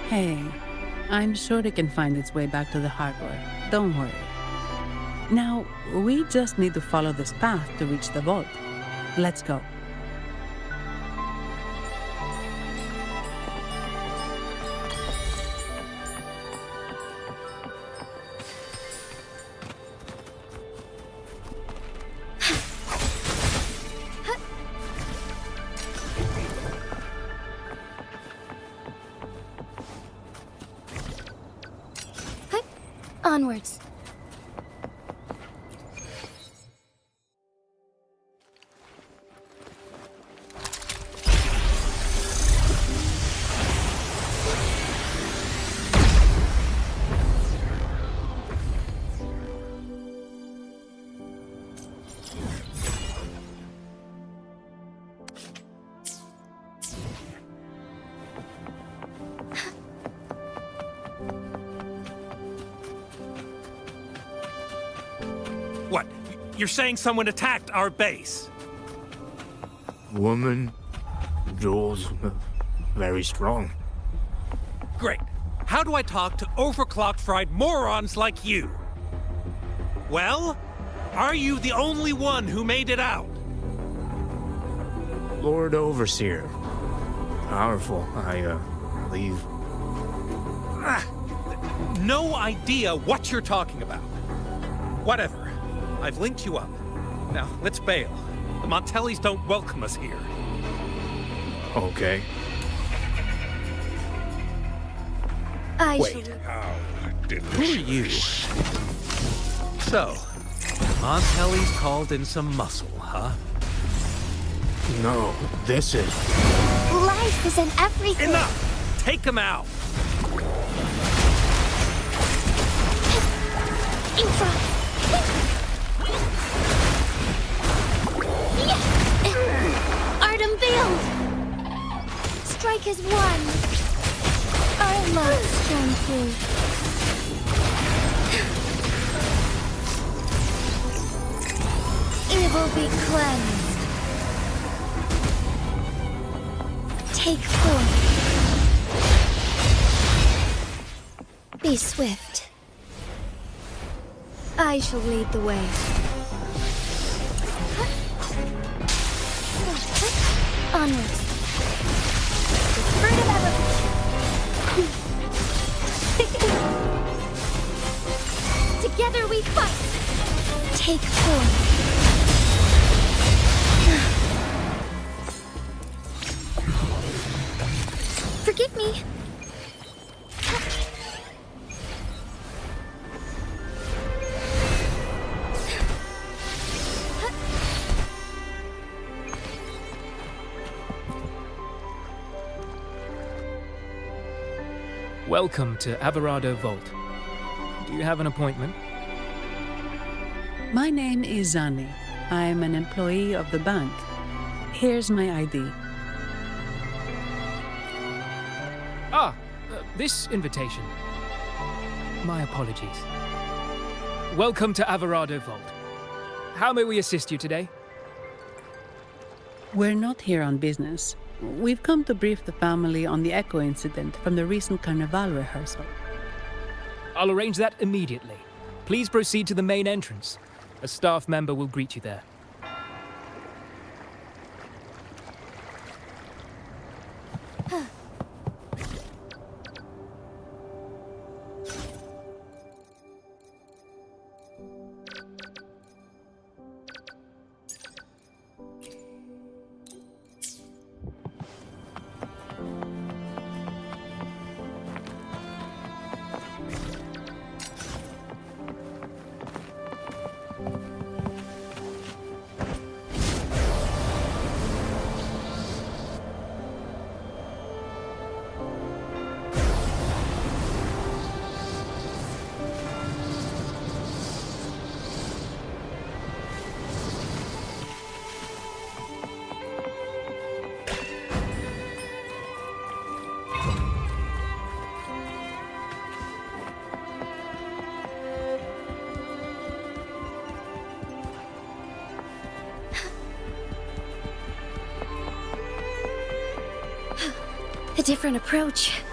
Hey, I'm sure it can find its way back to the harbor. Don't worry. Now, we just need to follow this path to reach the vault. Let's go. Onwards. What? You're saying someone attacked our base? Woman, Jules, very strong. Great. How do I talk to overclocked fried morons like you? Well, are you the only one who made it out? Lord Overseer. Powerful, I believe. No idea what you're talking about. Whatever. I've linked you up. Now, let's bail. The Montellis don't welcome us here. Okay. Wait. Who are you? So, Montelli's called in some muscle, huh? No, this is... Life is in everything. Enough! Take him out! Art unveiled! Strike as one! Our love shone through. Evil be cleansed. Take form. Be swift. I shall lead the way. Onwards. The spirit of ever. Together we fight. Take form. Forgive me. Welcome to Averado Vault. Do you have an appointment? My name is Zani. I am an employee of the bank. Here's my ID. This invitation. My apologies. Welcome to Averado Vault. How may we assist you today? We're not here on business. We've come to brief the family on the Echo incident from the recent Carnival rehearsal. I'll arrange that immediately. Please proceed to the main entrance. A staff member will greet you there. A different approach.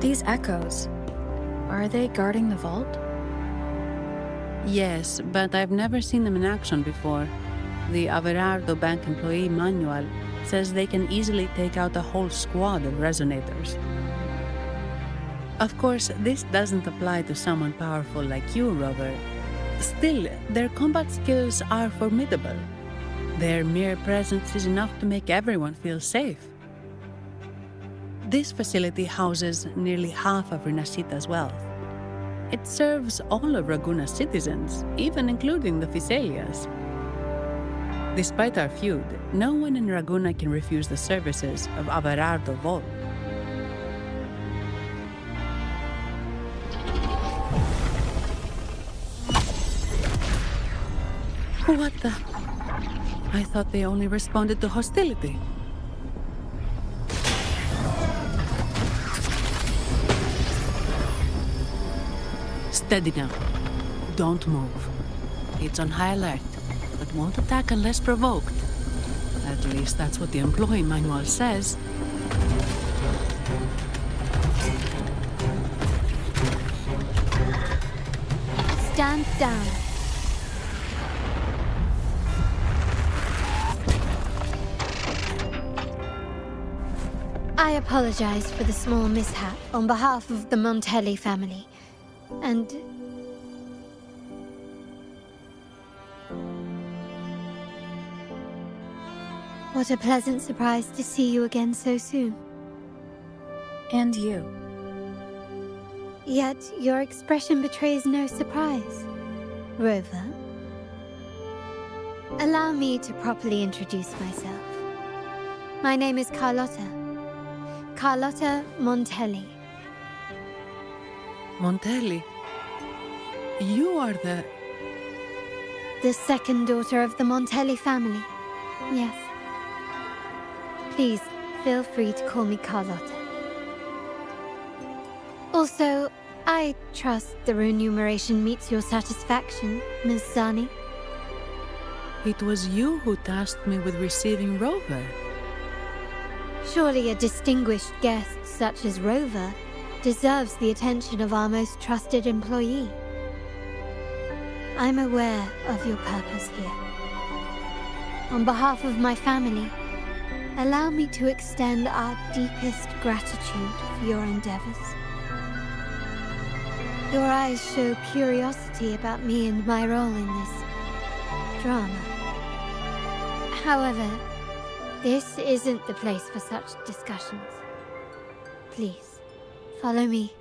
These echoes, are they guarding the vault? Yes, but I've never seen them in action before. The Averardo Bank employee manual says they can easily take out a whole squad of resonators. Of course, this doesn't apply to someone powerful like you, Rover. Still, their combat skills are formidable. Their mere presence is enough to make everyone feel safe. This facility houses nearly half of Renacita's wealth. It serves all of Raguna's citizens, even including the Physaelias. Despite our feud, no one in Raguna can refuse the services of Averardo Vol. What the? I thought they only responded to hostility. Steady now. Don't move. It's on high alert, but won't attack unless provoked. At least that's what the employee manual says. Stand down. I apologize for the small mishap on behalf of the Montelli family. And... what a pleasant surprise to see you again so soon. And you. Yet your expression betrays no surprise, Rover. Allow me to properly introduce myself. My name is Carlotta. Carlotta Montelli. Montelli? You are the second daughter of the Montelli family. Yes. Please, feel free to call me Carlotta. Also, I trust the remuneration meets your satisfaction, Ms. Zani. It was you who tasked me with receiving Rover. Surely a distinguished guest such as Rover deserves the attention of our most trusted employee. I'm aware of your purpose here. On behalf of my family, allow me to extend our deepest gratitude for your endeavors. Your eyes show curiosity about me and my role in this drama. However, this isn't the place for such discussions. Please, follow me.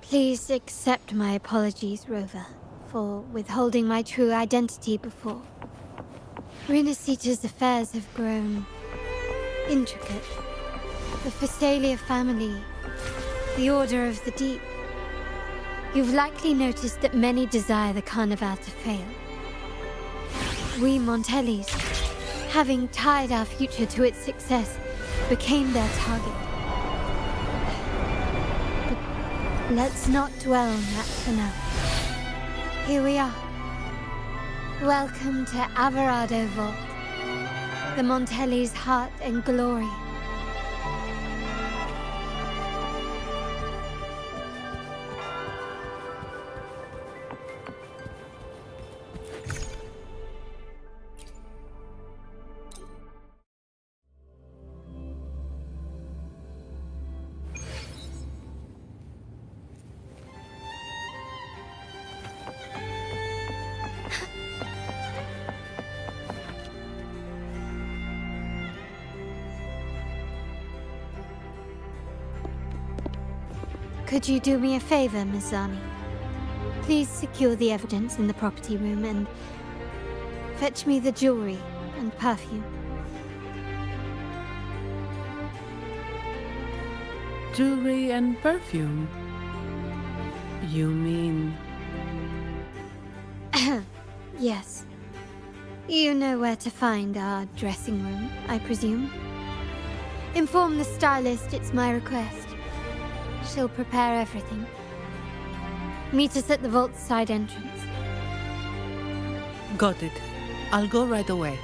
Please accept my apologies, Rover, for withholding my true identity before. Renacita's affairs have grown intricate. The Physaelia family, the Order of the Deep. You've likely noticed that many desire the Carnival to fail. We Montellis, having tied our future to its success, became their target. But let's not dwell on that for now. Here we are. Welcome to Averardo Vault, the Montelli's heart and glory. Could you do me a favor, Ms. Zani? Please secure the evidence in the property room and fetch me the jewelry and perfume. Jewelry and perfume? You mean... Yes. You know where to find our dressing room, I presume? Inform the stylist it's my request. She'll prepare everything. Meet us at the vault's side entrance. Got it. I'll go right away.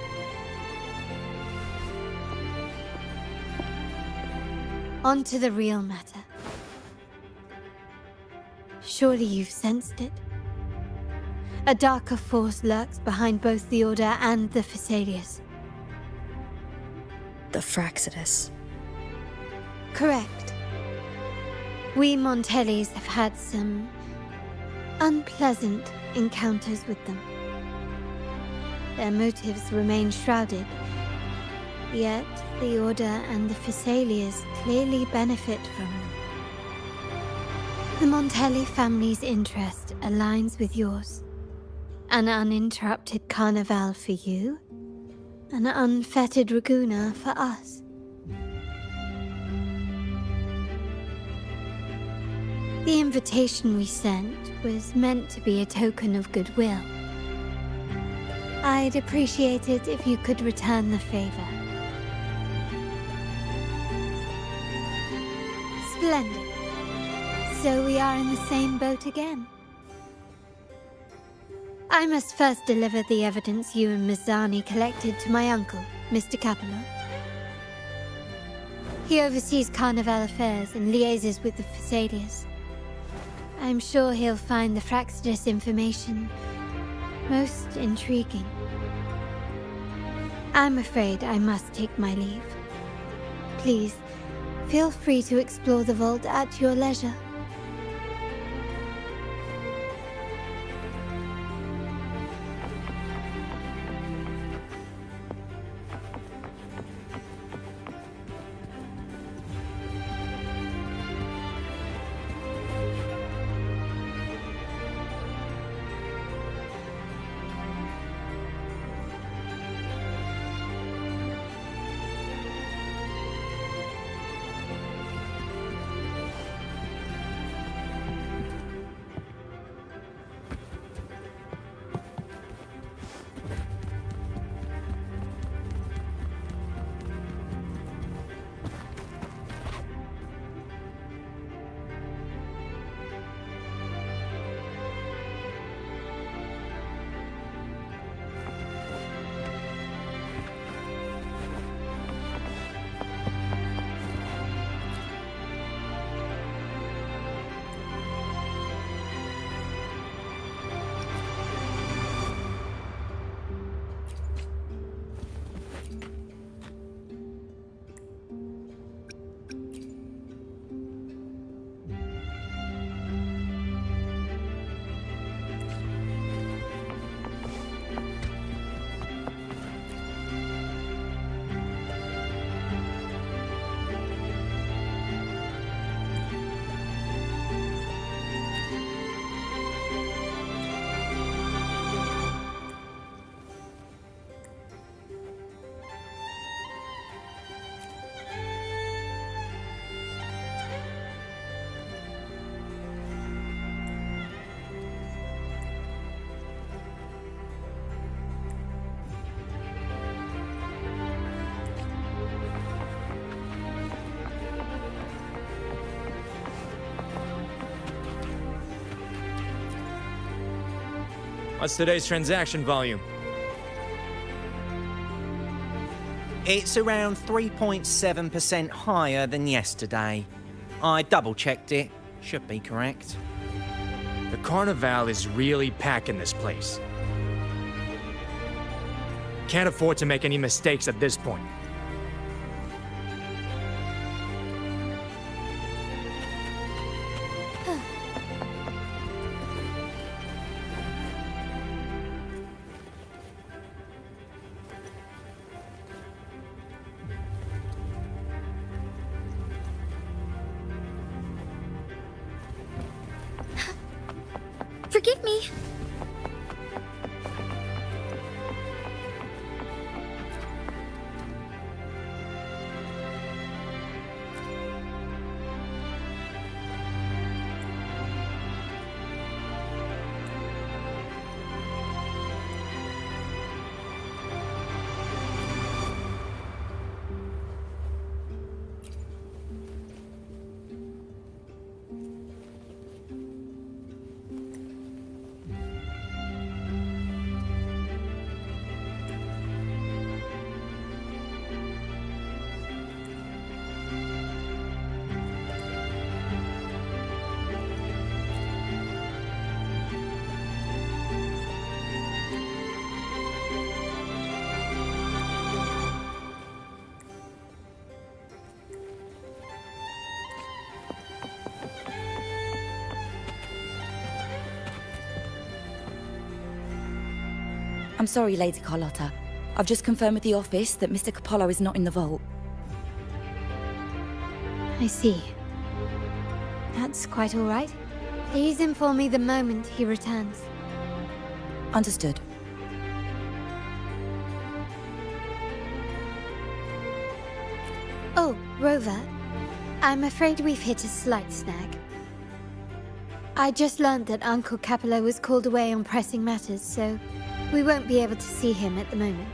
On to the real matter. Surely you've sensed it. A darker force lurks behind both the Order and the Phasaelius. The Fraxidus. Correct. We Montellis have had some unpleasant encounters with them. Their motives remain shrouded, yet the Order and the Phasaelius clearly benefit from them. The Montelli family's interest aligns with yours. An uninterrupted carnival for you, an unfettered Raguna for us. The invitation we sent was meant to be a token of goodwill. I'd appreciate it if you could return the favor. Splendid. So we are in the same boat again. I must first deliver the evidence you and Miss Zani collected to my uncle, Mr. Capello. He oversees Carnival affairs and liaises with the Phasaelius. I'm sure he'll find the Fraxidus information most intriguing. I'm afraid I must take my leave. Please, feel free to explore the vault at your leisure. What's today's transaction volume? It's around 3.7% higher than yesterday. I double-checked it. Should be correct. The Carnival is really packing this place. Can't afford to make any mistakes at this point. Forgive me. I'm sorry, Lady Carlotta. I've just confirmed with the office that Mr. Capello is not in the vault. I see. That's quite all right. Please inform me the moment he returns. Understood. Oh, Rover. I'm afraid we've hit a slight snag. I just learned that Uncle Capello was called away on pressing matters, so we won't be able to see him at the moment.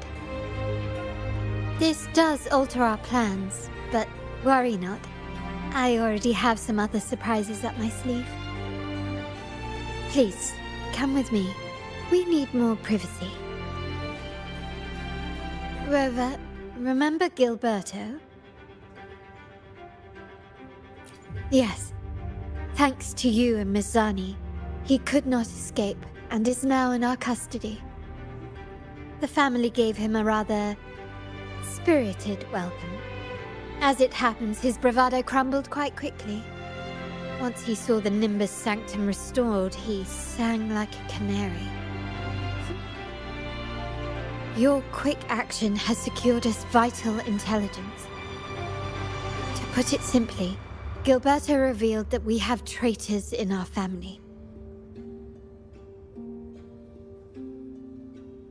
This does alter our plans, but worry not. I already have some other surprises up my sleeve. Please, come with me. We need more privacy. Rover, remember Gilberto? Yes. Thanks to you and Miss Zani, he could not escape and is now in our custody. The family gave him a rather spirited welcome. As it happens, his bravado crumbled quite quickly. Once he saw the Nimbus Sanctum restored, he sang like a canary. Your quick action has secured us vital intelligence. To put it simply, Gilberto revealed that we have traitors in our family.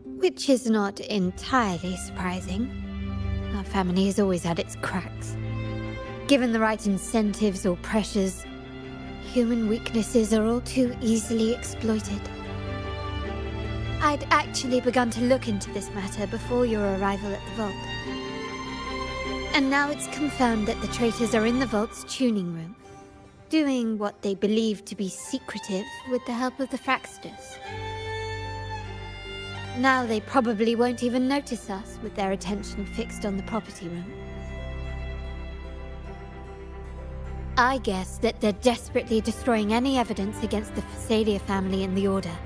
Which is not entirely surprising. Our family has always had its cracks. Given the right incentives or pressures, human weaknesses are all too easily exploited. I'd actually begun to look into this matter before your arrival at the vault. And now it's confirmed that the traitors are in the vault's tuning room, doing what they believe to be secretive with the help of the Fraxters. Now they probably won't even notice us with their attention fixed on the property room. I guess that they're desperately destroying any evidence against the Phasalia family and the Order.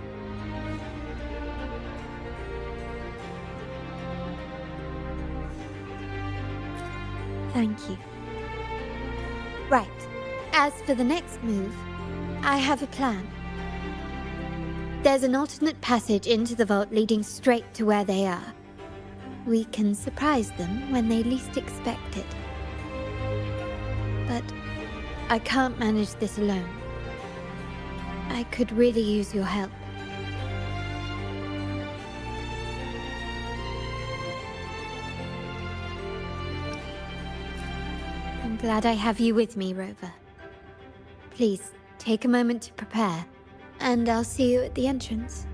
Thank you. Right. As for the next move, I have a plan. There's an alternate passage into the vault leading straight to where they are. We can surprise them when they least expect it. But I can't manage this alone. I could really use your help. I'm glad I have you with me, Rover. Please, take a moment to prepare, and I'll see you at the entrance.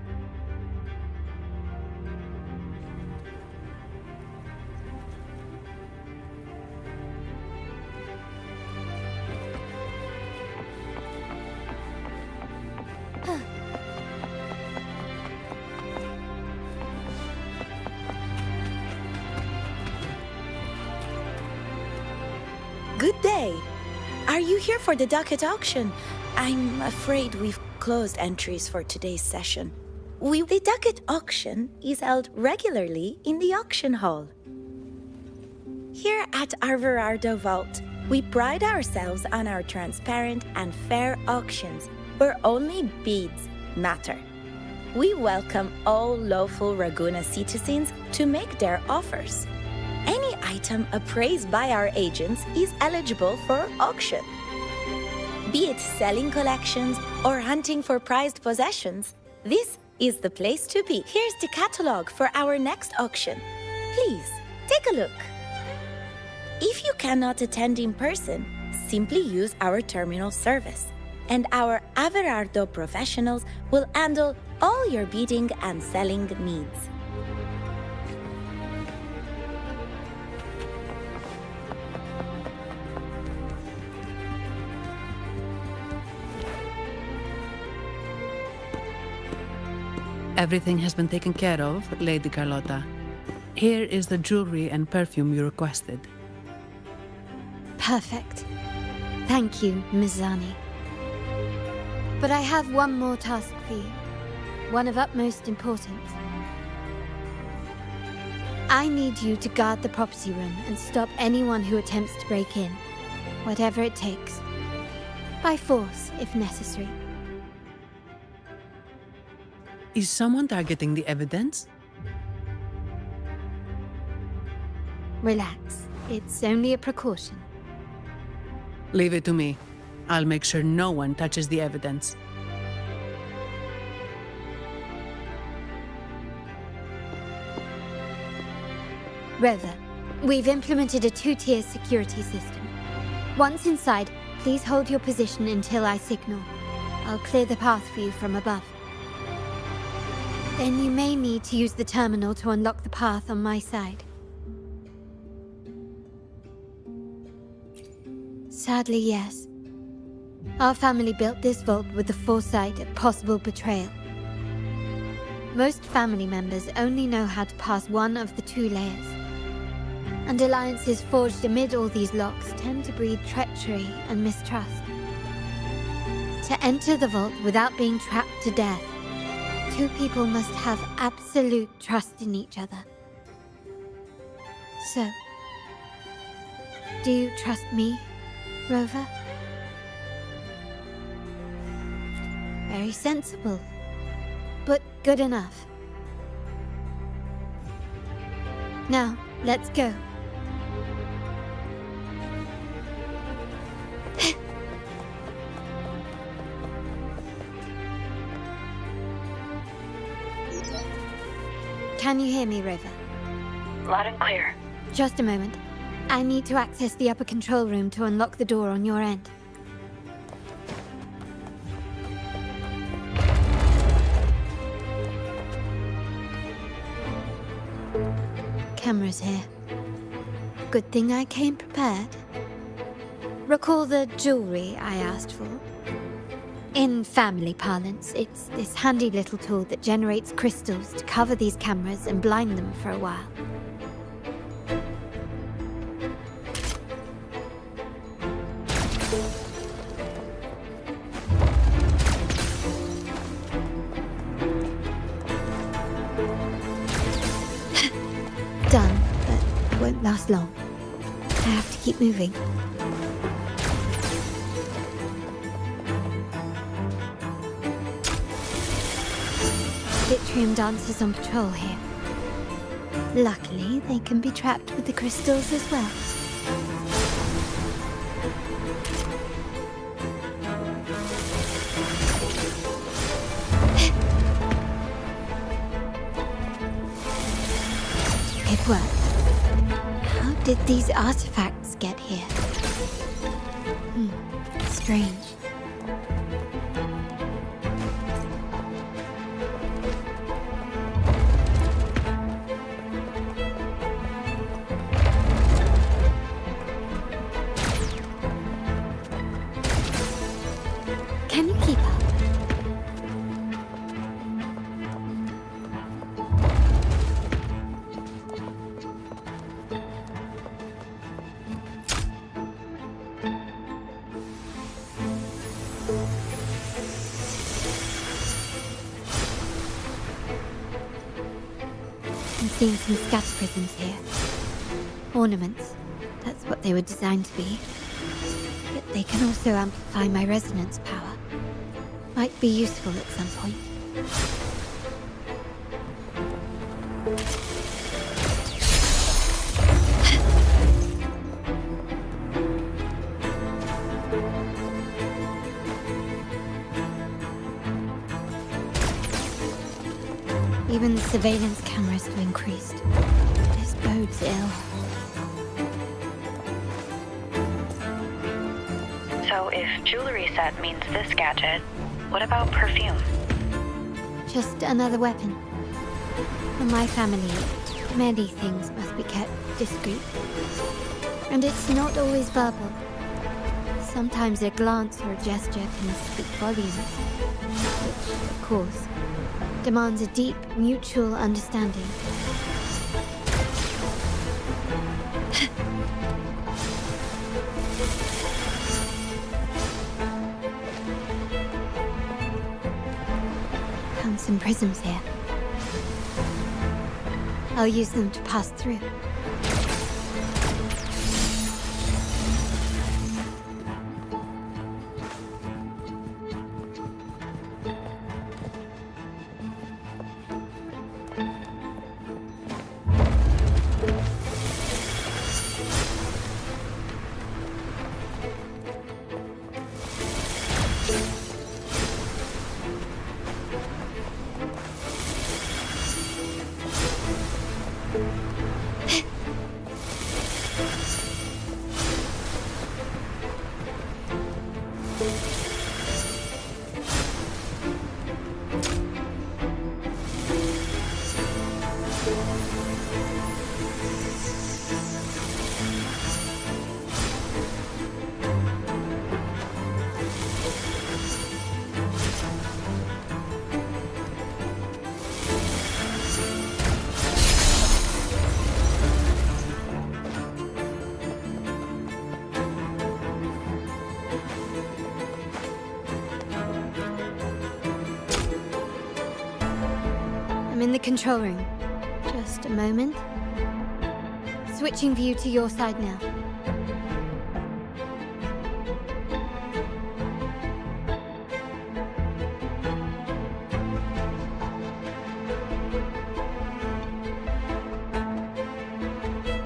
Good day. Are you here for the docket auction? I'm afraid we've closed entries for today's session. The docket auction is held regularly in the auction hall. Here at our Verardo Vault, we pride ourselves on our transparent and fair auctions where only bids matter. We welcome all lawful Raguna citizens to make their offers. Any item appraised by our agents is eligible for auction. Be it selling collections or hunting for prized possessions, this is the place to be. Here's the catalog for our next auction. Please, take a look. If you cannot attend in person, simply use our terminal service, and our Averardo professionals will handle all your bidding and selling needs. Everything has been taken care of, Lady Carlotta. Here is the jewelry and perfume you requested. Perfect. Thank you, Miss Zani. But I have one more task for you, one of utmost importance. I need you to guard the property room and stop anyone who attempts to break in, whatever it takes. By force, if necessary. Is someone targeting the evidence? Relax. It's only a precaution. Leave it to me. I'll make sure no one touches the evidence. Rover, we've implemented a 2-tier security system. Once inside, please hold your position until I signal. I'll clear the path for you from above. Then you may need to use the terminal to unlock the path on my side. Sadly, yes. Our family built this vault with the foresight of possible betrayal. Most family members only know how to pass one of the 2 layers. And alliances forged amid all these locks tend to breed treachery and mistrust. To enter the vault without being trapped to death, 2 people must have absolute trust in each other. So, do you trust me, Rover? Very sensible, but good enough. Now, let's go. Can you hear me, Rover? Loud and clear. Just a moment. I need to access the upper control room to unlock the door on your end. Cameras here. Good thing I came prepared. Recall the jewelry I asked for? In family parlance, it's this handy little tool that generates crystals to cover these cameras and blind them for a while. Done, but won't last long. I have to keep moving. Yttrium dancers on patrol here. Luckily, they can be trapped with the crystals as well. It worked. How did these artifacts get here? Strange. Can you keep up? I'm seeing some scatter prisms here. Ornaments. That's what they were designed to be. Yet they can also amplify my resonance power. Might be useful at some point. Even the surveillance cameras have increased. This bodes ill. So if jewelry set means this gadget, what about perfume? Just another weapon. For my family, many things must be kept discreet. And it's not always verbal. Sometimes a glance or a gesture can speak volumes. Which, of course, demands a deep mutual understanding. Found some prisms here. I'll use them to pass through. I'm in the control room. Just a moment. Switching view to your side now.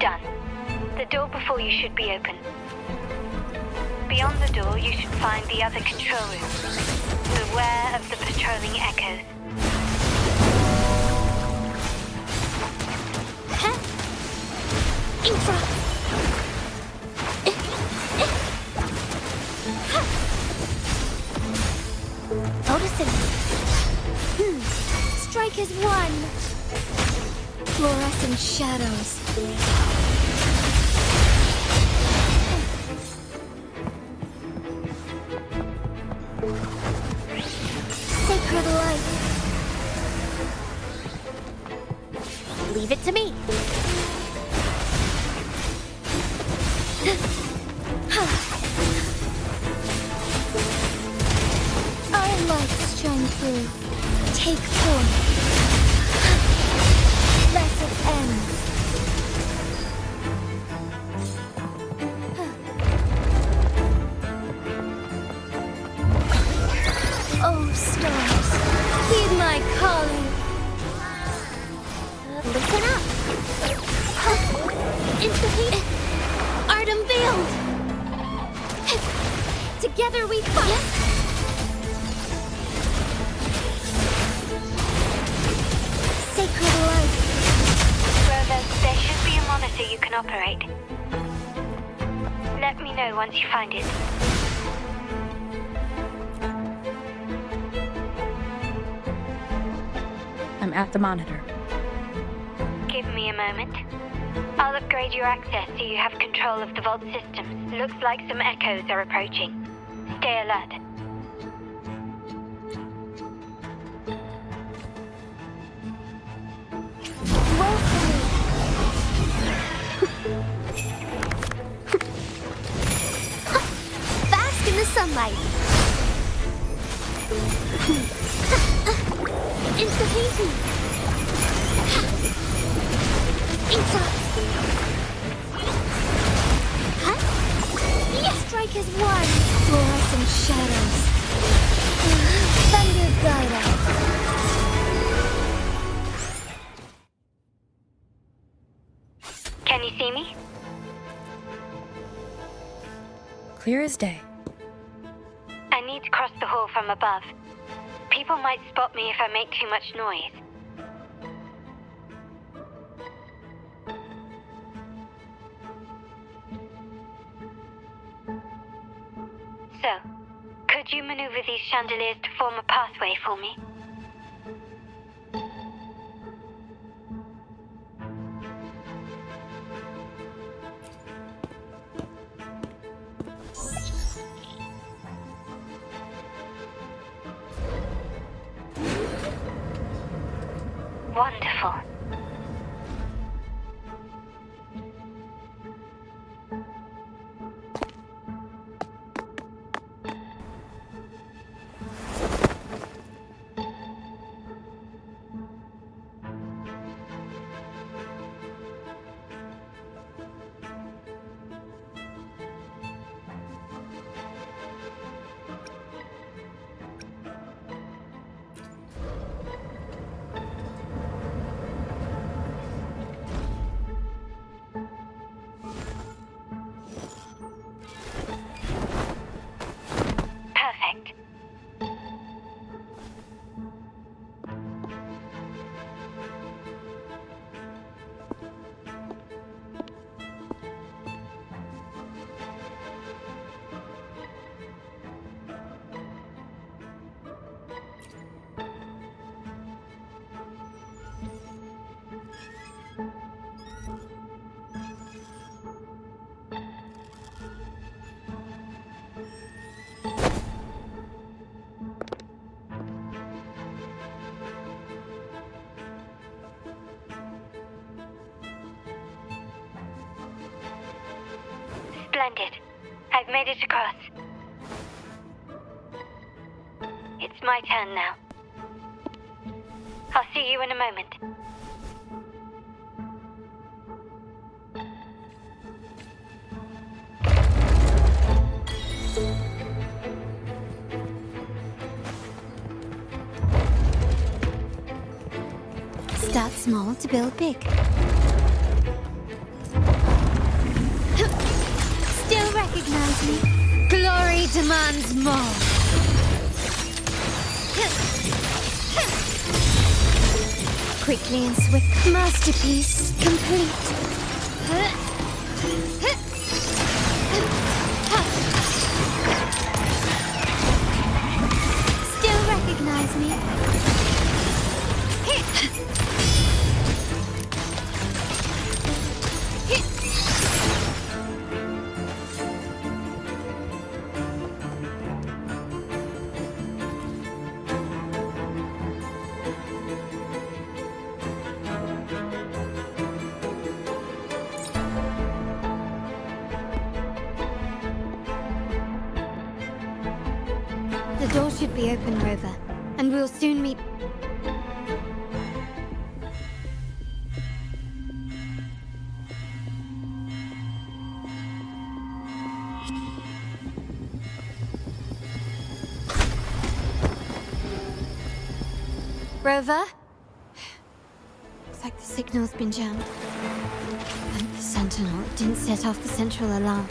Done. The door before you should be open. Beyond the door, you should find the other control room. Beware of the patrolling echoes. Infra! Odysseus! Strikers won! Fluorescent shadows. Sacred light. Leave it to me. Our lights shine through. Take form. Let it end. Oh, stars, heed my calling. Listen up. Into heat. Art unveiled. Together we fight. Sacred light. Rover, there should be a monitor you can operate. Let me know once you find it. I'm at the monitor. Give me a moment. I'll upgrade your access so you have control of the vault systems. Looks like some echoes are approaching. Stay alert. Bask in the sunlight. Into heating. Yes, strikers won. Fluorescent shadows. Thunder guide us. Can you see me? Clear as day. I need to cross the hall from above. People might spot me if I make too much noise. So, could you maneuver these chandeliers to form a pathway for me? Wonderful. Splendid. I've made it across. It's my turn now. I'll see you in a moment. Start small to build big. Still recognize me? Glory demands more. Quickly and swift. Masterpiece complete. Still recognize me? The door should be open, Rover, and we'll soon meet. Rover? Looks like the signal's been jammed. Thank the Sentinel it didn't set off the central alarm.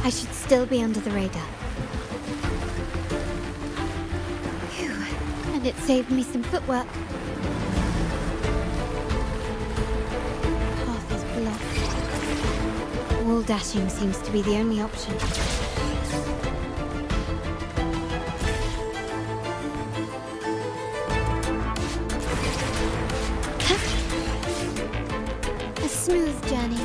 I should still be under the radar. Phew. And it saved me some footwork. Path is blocked. Wall dashing seems to be the only option. A smooth journey.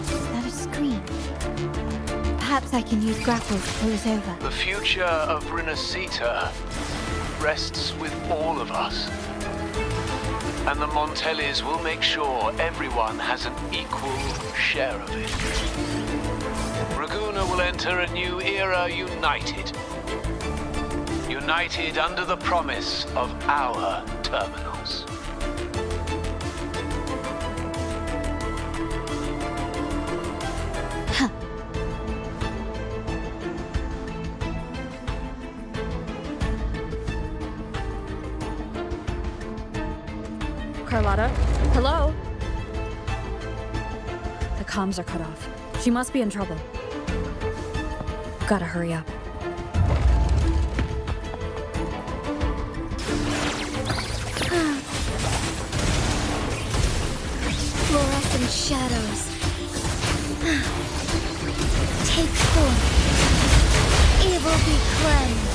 Is that a screen? Perhaps I can use grapples to pull it over. The future of Renacita rests with all of us. And the Montellis will make sure everyone has an equal share of it. Raguna will enter a new era united. United under the promise of our terminals. Carlotta? Hello? The comms are cut off. She must be in trouble. Gotta hurry up. Fluorescent shadows. Take form. Evil be cleansed.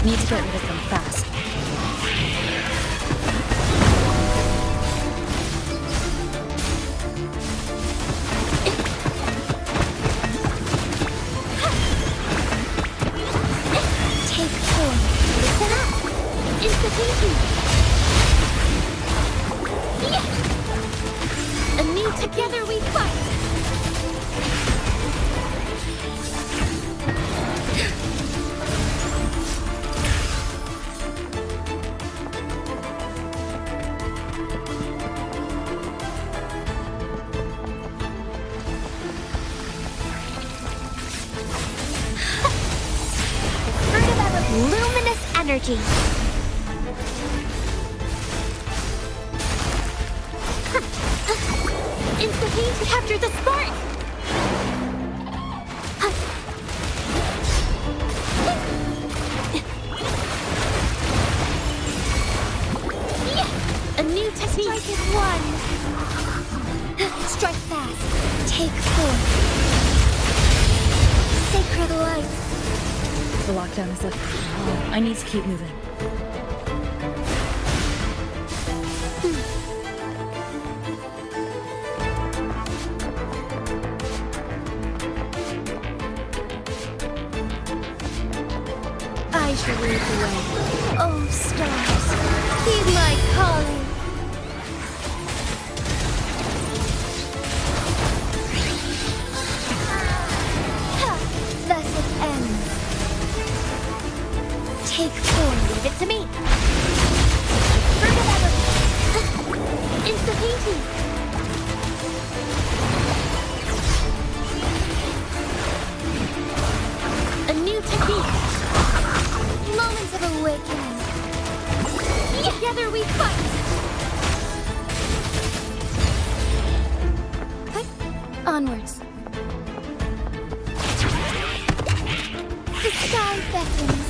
Need to get rid of them fast. Take form. Listen up. Institution. Yeah. And me together we fight. Luminous energy. Instantly capture the spark. A new technique. Strike is one. Strike fast. Take form. Sacred light. The lockdown is lifted. I need to keep moving. I shall lead the way. Oh, stars, heed my calling. Ha! Thus it ends. Take form. Leave it to me. Insta-painting. A new technique. Moments of awakening. Together we fight. Onwards. The sky beckons.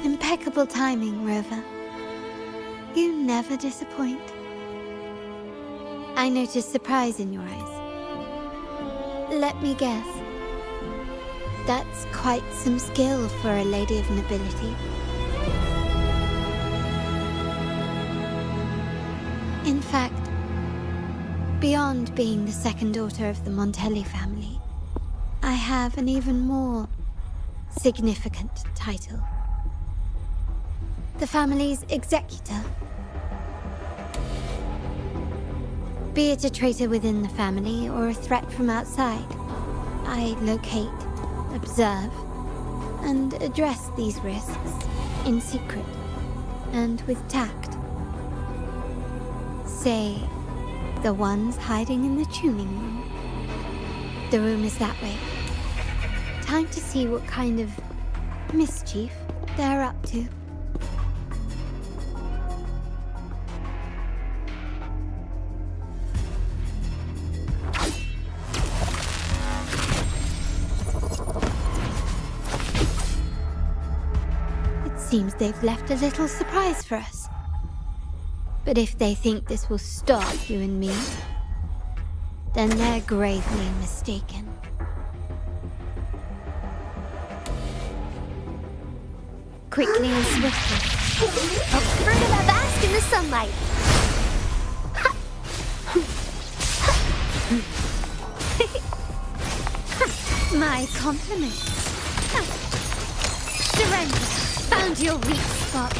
Impeccable timing, Rover. You never disappoint. I notice surprise in your eyes. Let me guess. That's quite some skill for a lady of nobility. In fact, beyond being the second daughter of the Montelli family, I have an even more significant title. The family's executor. Be it a traitor within the family or a threat from outside, I locate, observe, and address these risks in secret and with tact. Say, the ones hiding in the tuning room. The room is that way. Time to see what kind of mischief they're up to. Seems they've left a little surprise for us. But if they think this will stop you and me, then they're gravely mistaken. Quickly and swiftly. A bird of a bask in the sunlight. My compliments. Surrender. Found your weak spot.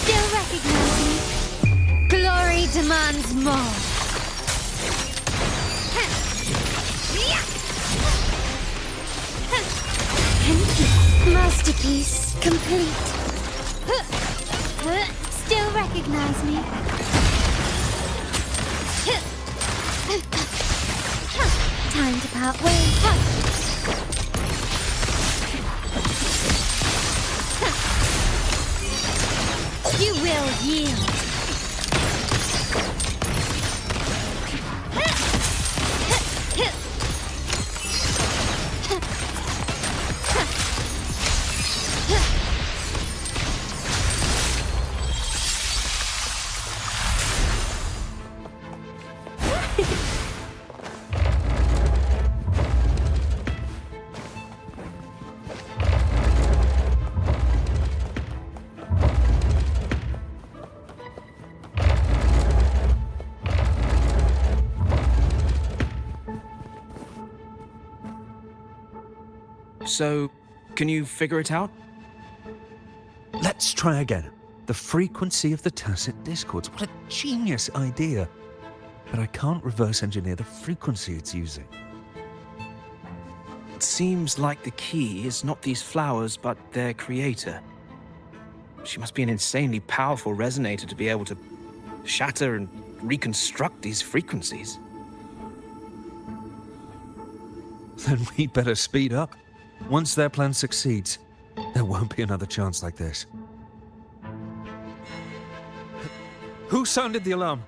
Still recognize me? Glory demands more. Masterpiece complete. Still recognize me? Time to part ways. You will yield. So, can you figure it out? Let's try again. The frequency of the tacit discords. What a genius idea. But I can't reverse engineer the frequency it's using. It seems like the key is not these flowers, but their creator. She must be an insanely powerful resonator to be able to shatter and reconstruct these frequencies. Then we'd better speed up. Once their plan succeeds, there won't be another chance like this. Who sounded the alarm?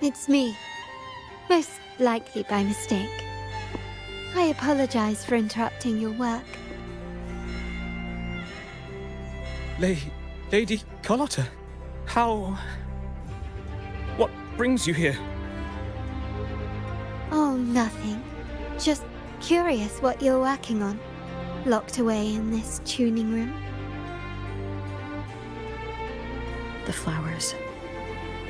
It's me. Most likely by mistake. I apologize for interrupting your work. Lady Carlotta, how... What brings you here? Oh, nothing. Just curious what you're working on. Locked away in this tuning room. The flowers.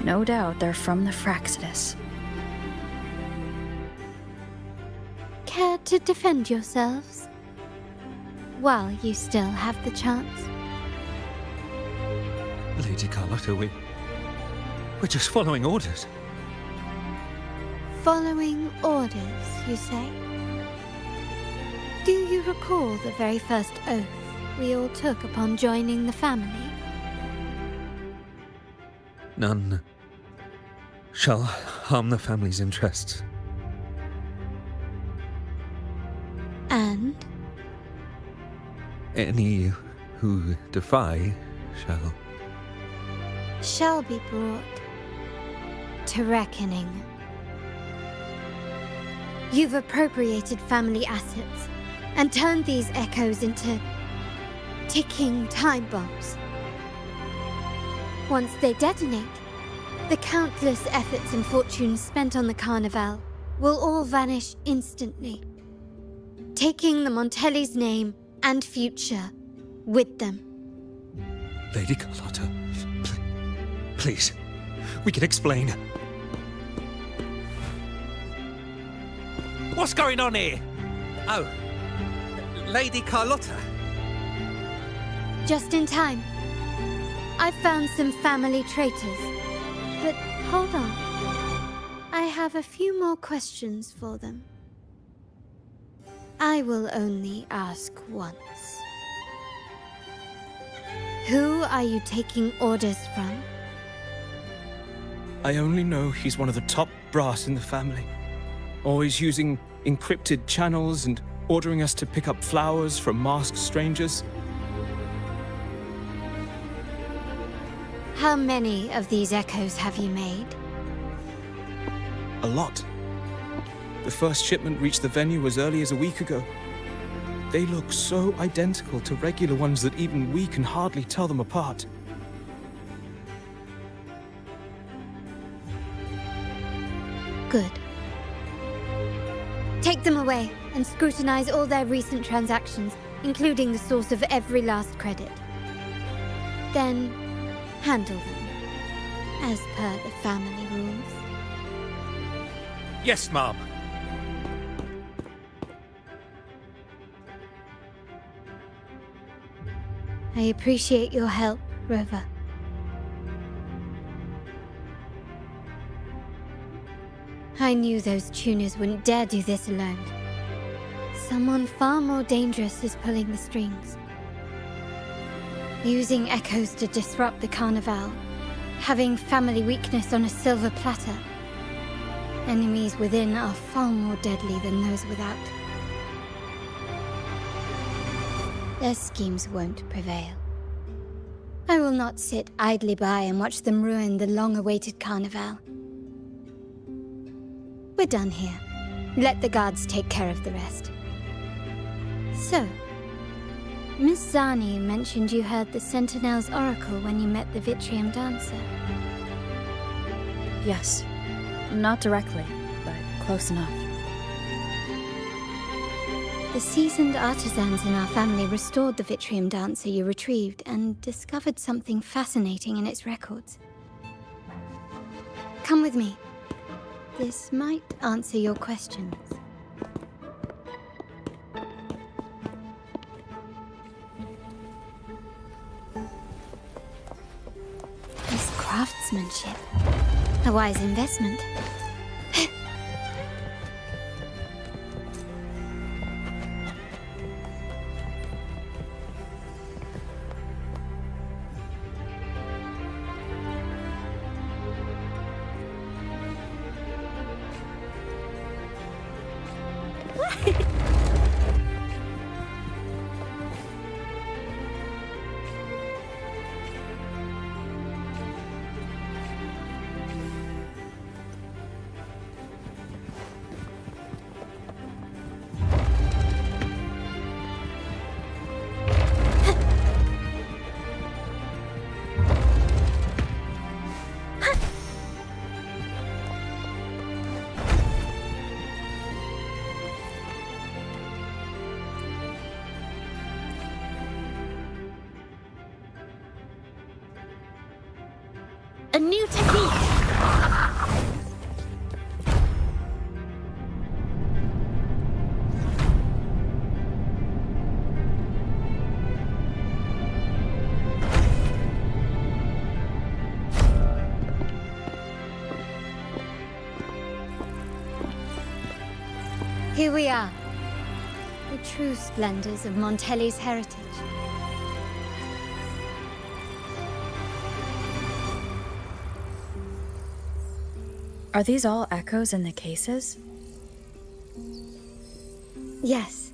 No doubt they're from the Fraxidus. Care to defend yourselves? While you still have the chance. Lady Carlotta, we're just following orders. Following orders, you say? Do you recall the very first oath we all took upon joining the family? None shall harm the family's interests. And? Any who defy shall be brought to reckoning. You've appropriated family assets and turned these echoes into ticking time bombs. Once they detonate, the countless efforts and fortunes spent on the Carnival will all vanish instantly, taking the Montelli's name and future with them. Lady Carlotta, please, we can explain. What's going on here? Oh, Lady Carlotta. Just in time. I found some family traitors. But hold on. I have a few more questions for them. I will only ask once. Who are you taking orders from? I only know he's one of the top brass in the family. Always using encrypted channels and ordering us to pick up flowers from masked strangers. How many of these echoes have you made? A lot. The first shipment reached the venue as early as a week ago. They look so identical to regular ones that even we can hardly tell them apart. Good. Take them away and scrutinize all their recent transactions, including the source of every last credit. Then handle them, as per the family rules. Yes, Mom. I appreciate your help, Rover. I knew those tuners wouldn't dare do this alone. Someone far more dangerous is pulling the strings. Using echoes to disrupt the Carnival. Having family weakness on a silver platter. Enemies within are far more deadly than those without. Their schemes won't prevail. I will not sit idly by and watch them ruin the long-awaited Carnival. We're done here. Let the guards take care of the rest. So, Miss Zani mentioned you heard the Sentinel's oracle when you met the Vitrium Dancer. Yes. Not directly, but close enough. The seasoned artisans in our family restored the Vitrium Dancer you retrieved and discovered something fascinating in its records. Come with me. This might answer your questions. This craftsmanship. A wise investment. A new technique! Here we are. The true splendors of Montelli's heritage. Are these all echoes in the cases? Yes.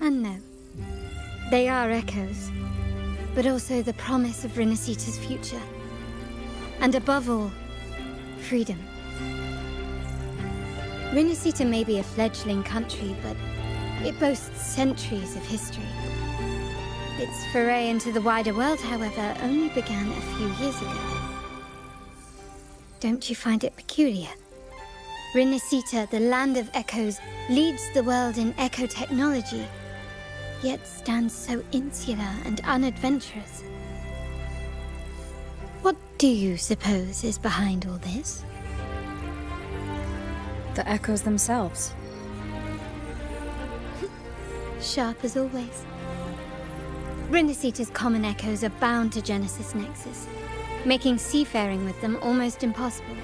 And no. They are echoes, but also the promise of Renacita's future. And above all, freedom. Renacita may be a fledgling country, but it boasts centuries of history. Its foray into the wider world, however, only began a few years ago. Don't you find it peculiar? Renacita, the land of echoes, leads the world in echo technology, yet stands so insular and unadventurous. What do you suppose is behind all this? The echoes themselves. Sharp as always. Renacita's common echoes are bound to Genesis Nexus, making seafaring with them almost impossible.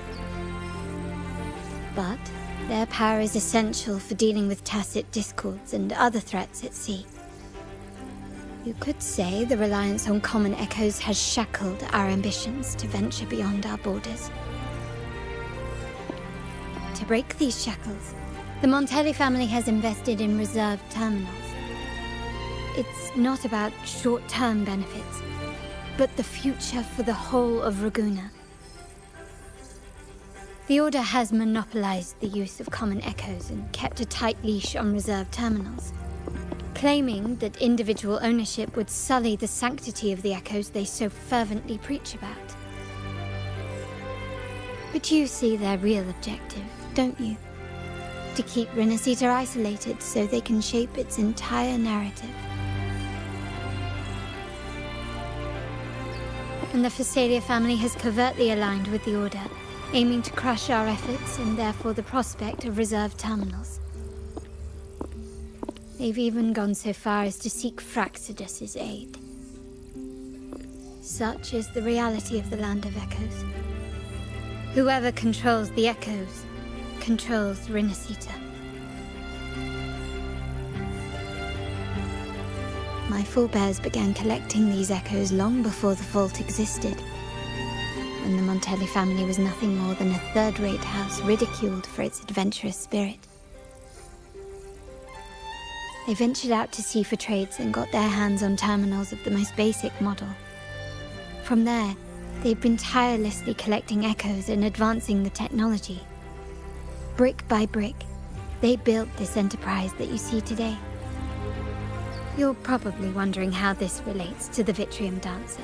But their power is essential for dealing with tacit discords and other threats at sea. You could say the reliance on common echoes has shackled our ambitions to venture beyond our borders. To break these shackles, the Montelli family has invested in reserved terminals. It's not about short-term benefits, but the future for the whole of Raguna. The Order has monopolized the use of common echoes and kept a tight leash on reserve terminals, claiming that individual ownership would sully the sanctity of the echoes they so fervently preach about. But you see their real objective, don't you? To keep Renacita isolated so they can shape its entire narrative. And the Phasalia family has covertly aligned with the Order, aiming to crush our efforts and therefore the prospect of reserve terminals. They've even gone so far as to seek Fraxidus's aid. Such is the reality of the Land of Echoes. Whoever controls the Echoes controls Renacita. My forebears began collecting these echoes long before the vault existed, when the Montelli family was nothing more than a third-rate house ridiculed for its adventurous spirit. They ventured out to sea for trades and got their hands on terminals of the most basic model. From there, they've been tirelessly collecting echoes and advancing the technology. Brick by brick, they built this enterprise that you see today. You're probably wondering how this relates to the Vitrium Dancer.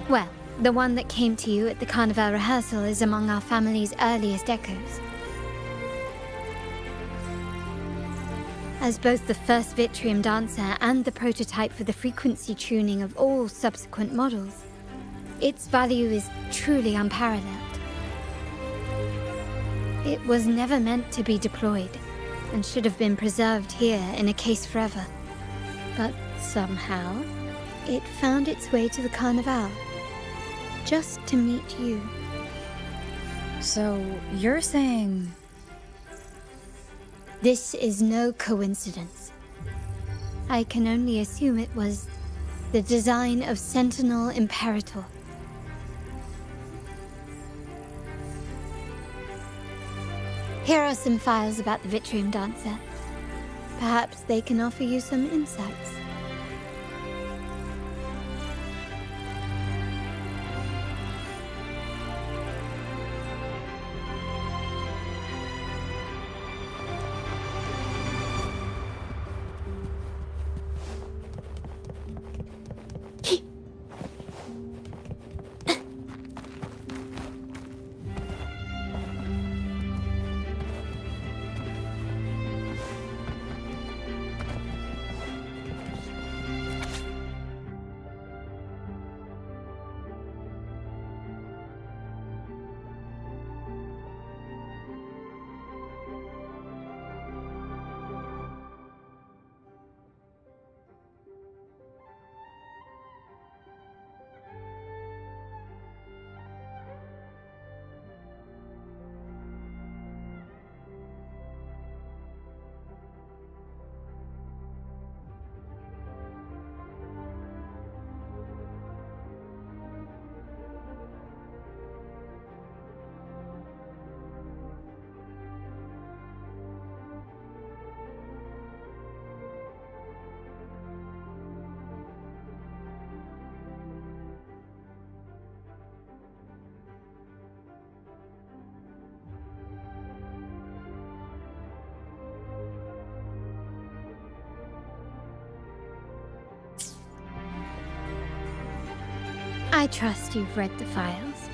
Well, the one that came to you at the Carnival rehearsal is among our family's earliest echoes. As both the first Vitrium Dancer and the prototype for the frequency tuning of all subsequent models, its value is truly unparalleled. It was never meant to be deployed, and should have been preserved here in a case forever. But somehow, it found its way to the Carnival, just to meet you. So, you're saying... This is no coincidence. I can only assume it was the design of Sentinel Imperator. Here are some files about the Vitrium Dancer, Perhaps they can offer you some insights. I trust you've read the files.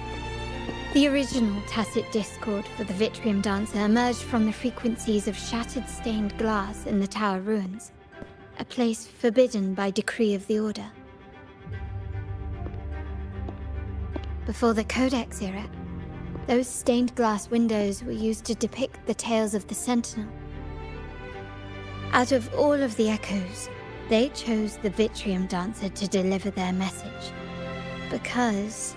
The original tacit discord for the Vitrium Dancer emerged from the frequencies of shattered stained glass in the tower ruins, a place forbidden by decree of the Order. Before the Codex era, those stained glass windows were used to depict the tales of the Sentinel. Out of all of the echoes, they chose the Vitrium Dancer to deliver their message. Because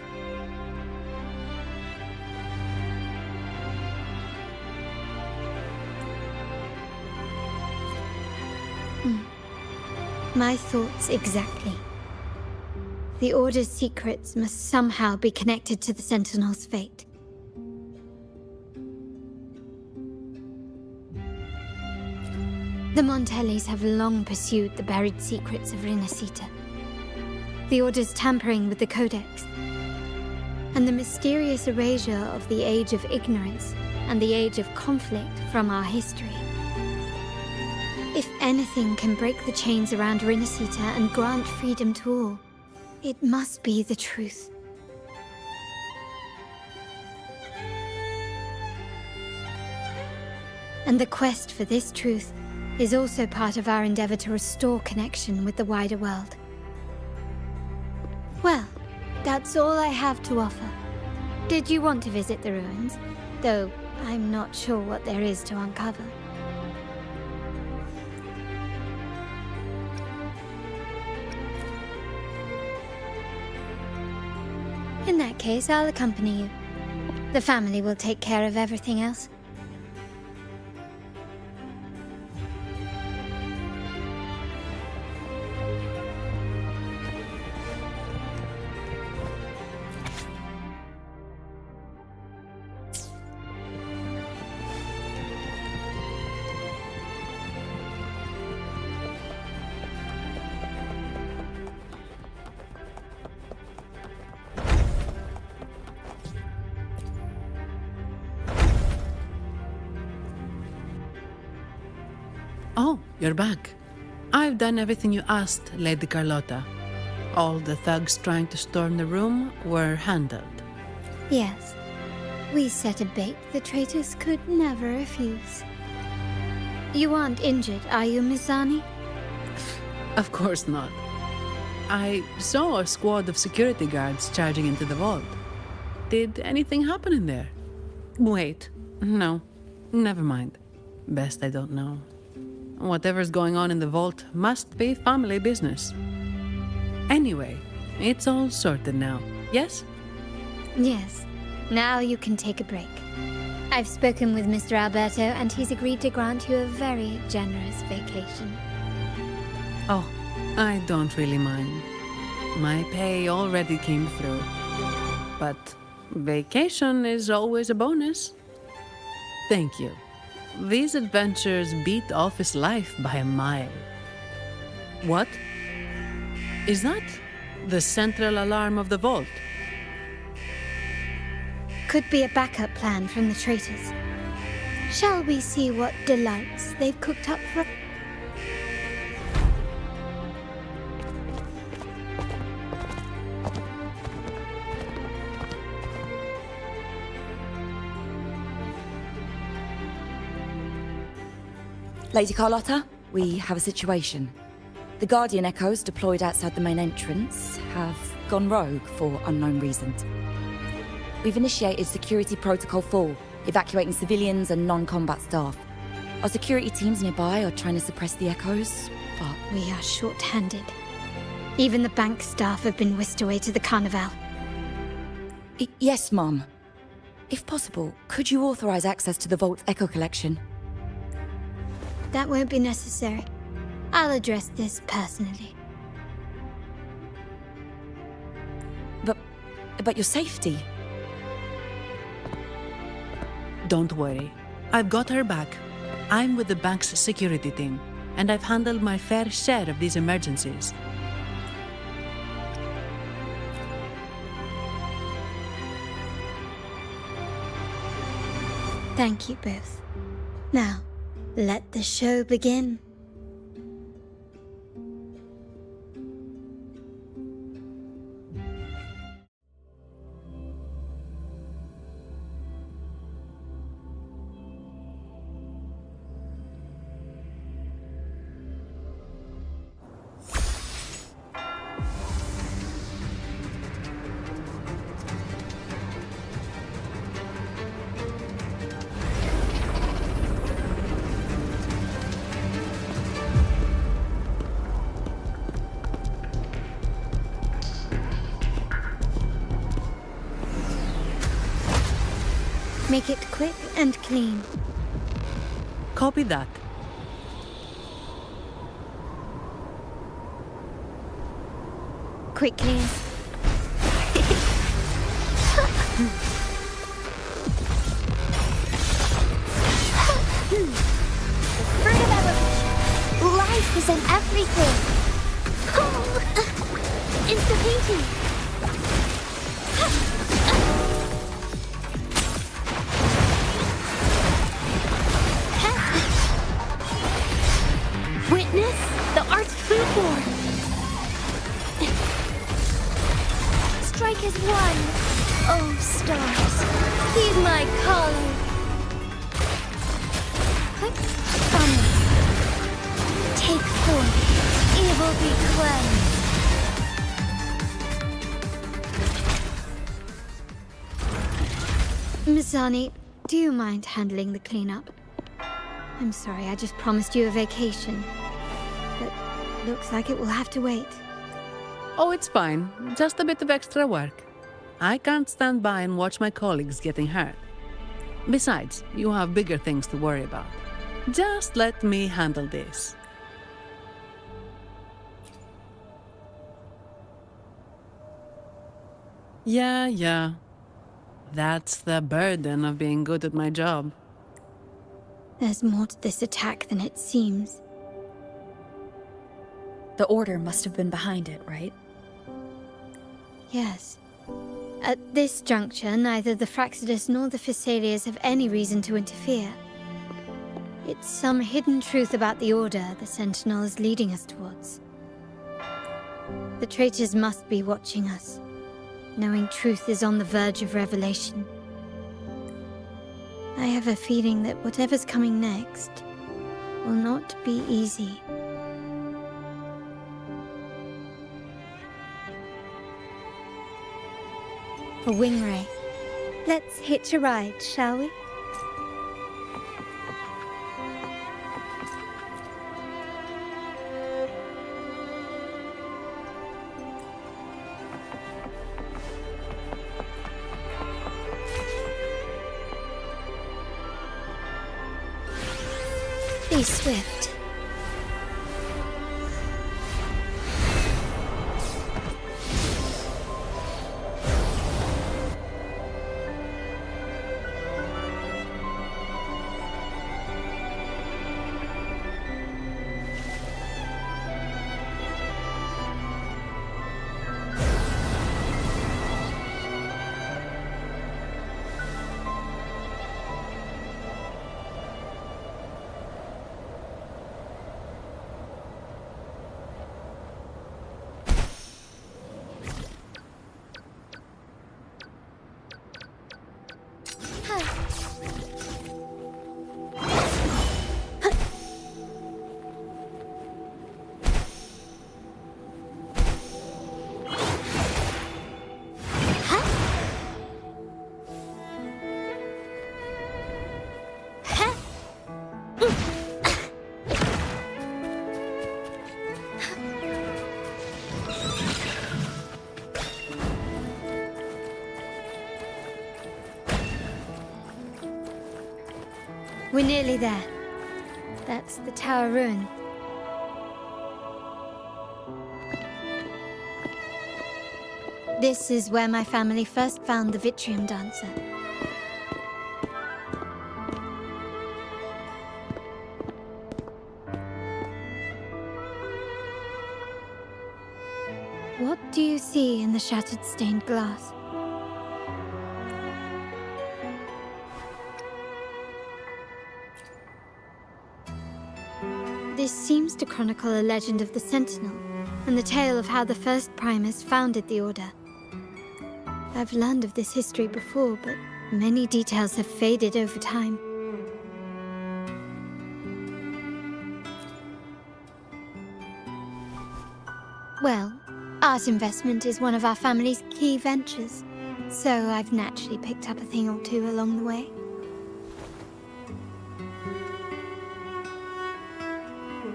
my thoughts exactly. The Order's secrets must somehow be connected to the Sentinel's fate. The Montellis have long pursued the buried secrets of Rinascita. The Order's tampering with the Codex, and the mysterious erasure of the Age of Ignorance and the Age of Conflict from our history. If anything can break the chains around Rinascita and grant freedom to all, it must be the truth. And the quest for this truth is also part of our endeavor to restore connection with the wider world. Well, that's all I have to offer. Did you want to visit the ruins? Though I'm not sure what there is to uncover. In that case, I'll accompany you. The family will take care of everything else. Oh, you're back. I've done everything you asked, Lady Carlotta. All the thugs trying to storm the room were handled. Yes. We set a bait the traitors could never refuse. You aren't injured, are you, Miss Zani? Of course not. I saw a squad of security guards charging into the vault. Did anything happen in there? Wait, no. Never mind. Best I don't know. Whatever's going on in the vault must be family business. Anyway, it's all sorted now, yes? Yes. Now you can take a break. I've spoken with Mr. Alberto, and he's agreed to grant you a very generous vacation. Oh, I don't really mind. My pay already came through. But vacation is always a bonus. Thank you. these adventures beat office life by a mile. What? Is that the central alarm of the vault? Could be a backup plan from the traitors. Shall we see what delights they've cooked up for us? Lady Carlotta, we have a situation. The Guardian Echoes deployed outside the main entrance have gone rogue for unknown reasons. We've initiated Security Protocol 4, evacuating civilians and non-combat staff. Our security teams nearby are trying to suppress the Echoes, but... We are short-handed. Even the bank staff have been whisked away to the Carnival. Yes, Mum. If possible, could you authorize access to the Vault's Echo Collection? That won't be necessary. I'll address this personally. But your safety? Don't worry. I've got her back. I'm with the bank's security team, and I've handled my fair share of these emergencies. Thank you both. Now, let the show begin. Make it quick and clean. Copy that. Quickly. Fruit of evolution. Life is in everything. It's the painting. Witness the art's food war. Strike as one. Oh, stars, heed my calling. Onward. Take form. Evil be cleansed. Mizani, do you mind handling the cleanup? I'm sorry, I just promised you a vacation. But looks like it will have to wait. Oh, it's fine. Just a bit of extra work. I can't stand by and watch my colleagues getting hurt. Besides, you have bigger things to worry about. Just let me handle this. Yeah. That's the burden of being good at my job. There's more to this attack than it seems. The Order must have been behind it, right? Yes. At this juncture, neither the Fraxidus nor the Physaelias have any reason to interfere. It's some hidden truth about the Order the Sentinel is leading us towards. The traitors must be watching us, knowing truth is on the verge of revelation. I have a feeling that whatever's coming next will not be easy. A Wingray. Let's hitch a ride, shall we? Be swift. We're nearly there. That's the tower ruin. This is where my family first found the Vitrium Dancer. What do you see in the shattered stained glass? This seems to chronicle a legend of the Sentinel, and the tale of how the first Primus founded the Order. I've learned of this history before, but many details have faded over time. Well, art investment is one of our family's key ventures, so I've naturally picked up a thing or two along the way.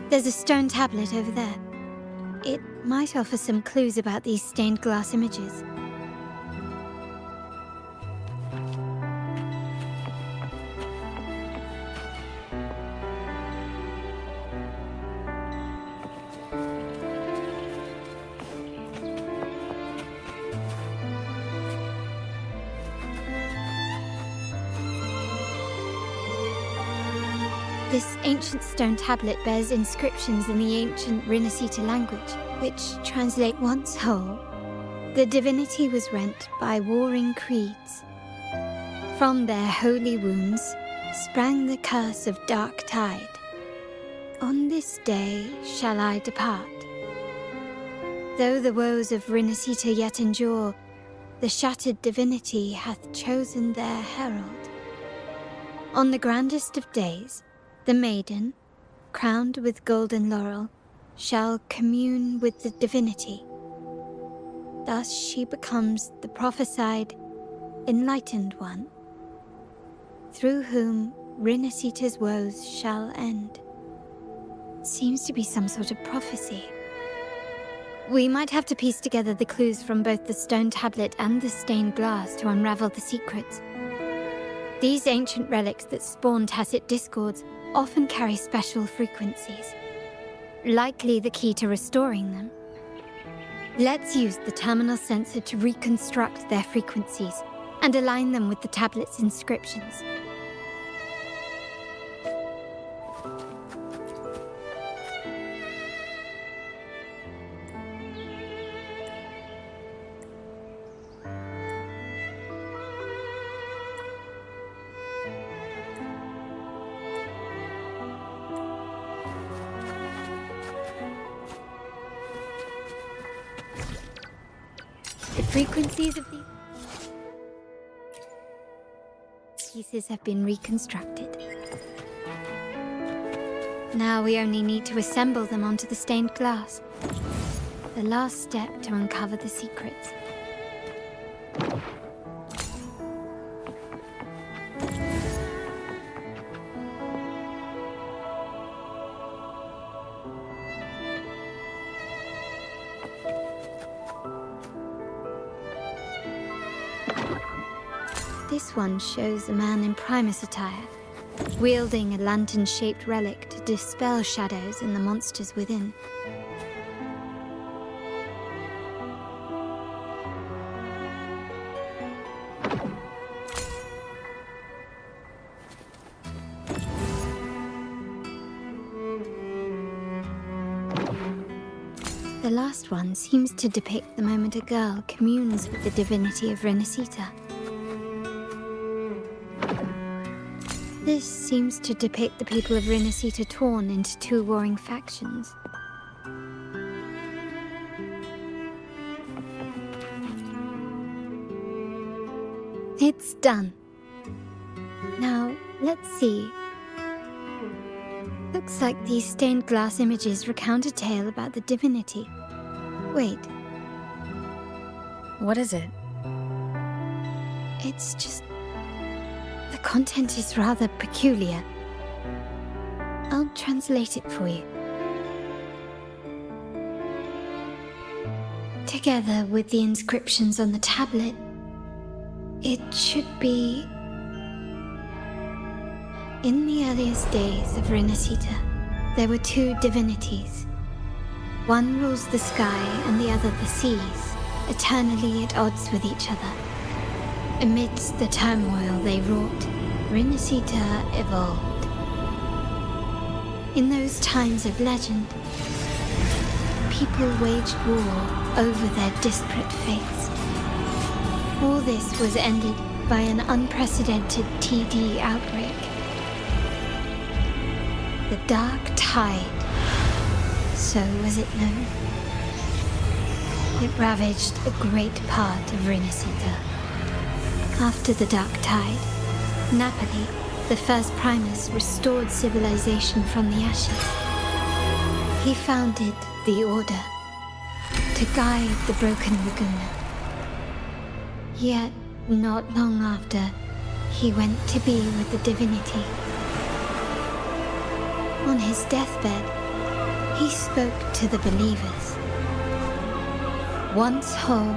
There's a stone tablet over there. It might offer some clues about these stained glass images. This ancient stone tablet bears inscriptions in the ancient Rinascita language, which translate once whole. The divinity was rent by warring creeds. From their holy wounds sprang the curse of dark tide. On this day shall I depart. Though the woes of Rinascita yet endure, the shattered divinity hath chosen their herald. On the grandest of days, the maiden, crowned with golden laurel, shall commune with the divinity. Thus she becomes the prophesied, enlightened one, through whom Rinascita's woes shall end. Seems to be some sort of prophecy. We might have to piece together the clues from both the stone tablet and the stained glass to unravel the secrets. These ancient relics that spawn tacit discords often carry special frequencies, likely the key to restoring them. Let's use the terminal sensor to reconstruct their frequencies and align them with the tablet's inscriptions. The frequencies of these pieces have been reconstructed. Now we only need to assemble them onto the stained glass. The last step to uncover the secrets. This one shows a man in Primus attire, wielding a lantern-shaped relic to dispel shadows and the monsters within. The last one seems to depict the moment a girl communes with the divinity of Rinascita. This seems to depict the people of Rinascita torn into two warring factions. It's done. Now, let's see. Looks like these stained glass images recount a tale about the divinity. Wait. What is it? It's just... the content is rather peculiar. I'll translate it for you. Together with the inscriptions on the tablet, it should be... In the earliest days of Renacita, there were two divinities. One rules the sky and the other the seas, eternally at odds with each other. Amidst the turmoil they wrought, Renacita evolved. In those times of legend, people waged war over their disparate fates. All this was ended by an unprecedented TD outbreak. The Dark Tide, so was it known. It ravaged a great part of Renacita. After the Dark Tide, Napoli, the first Primus, restored civilization from the ashes. He founded the Order to guide the broken Laguna. Yet, not long after, he went to be with the Divinity. On his deathbed, he spoke to the believers. Once whole,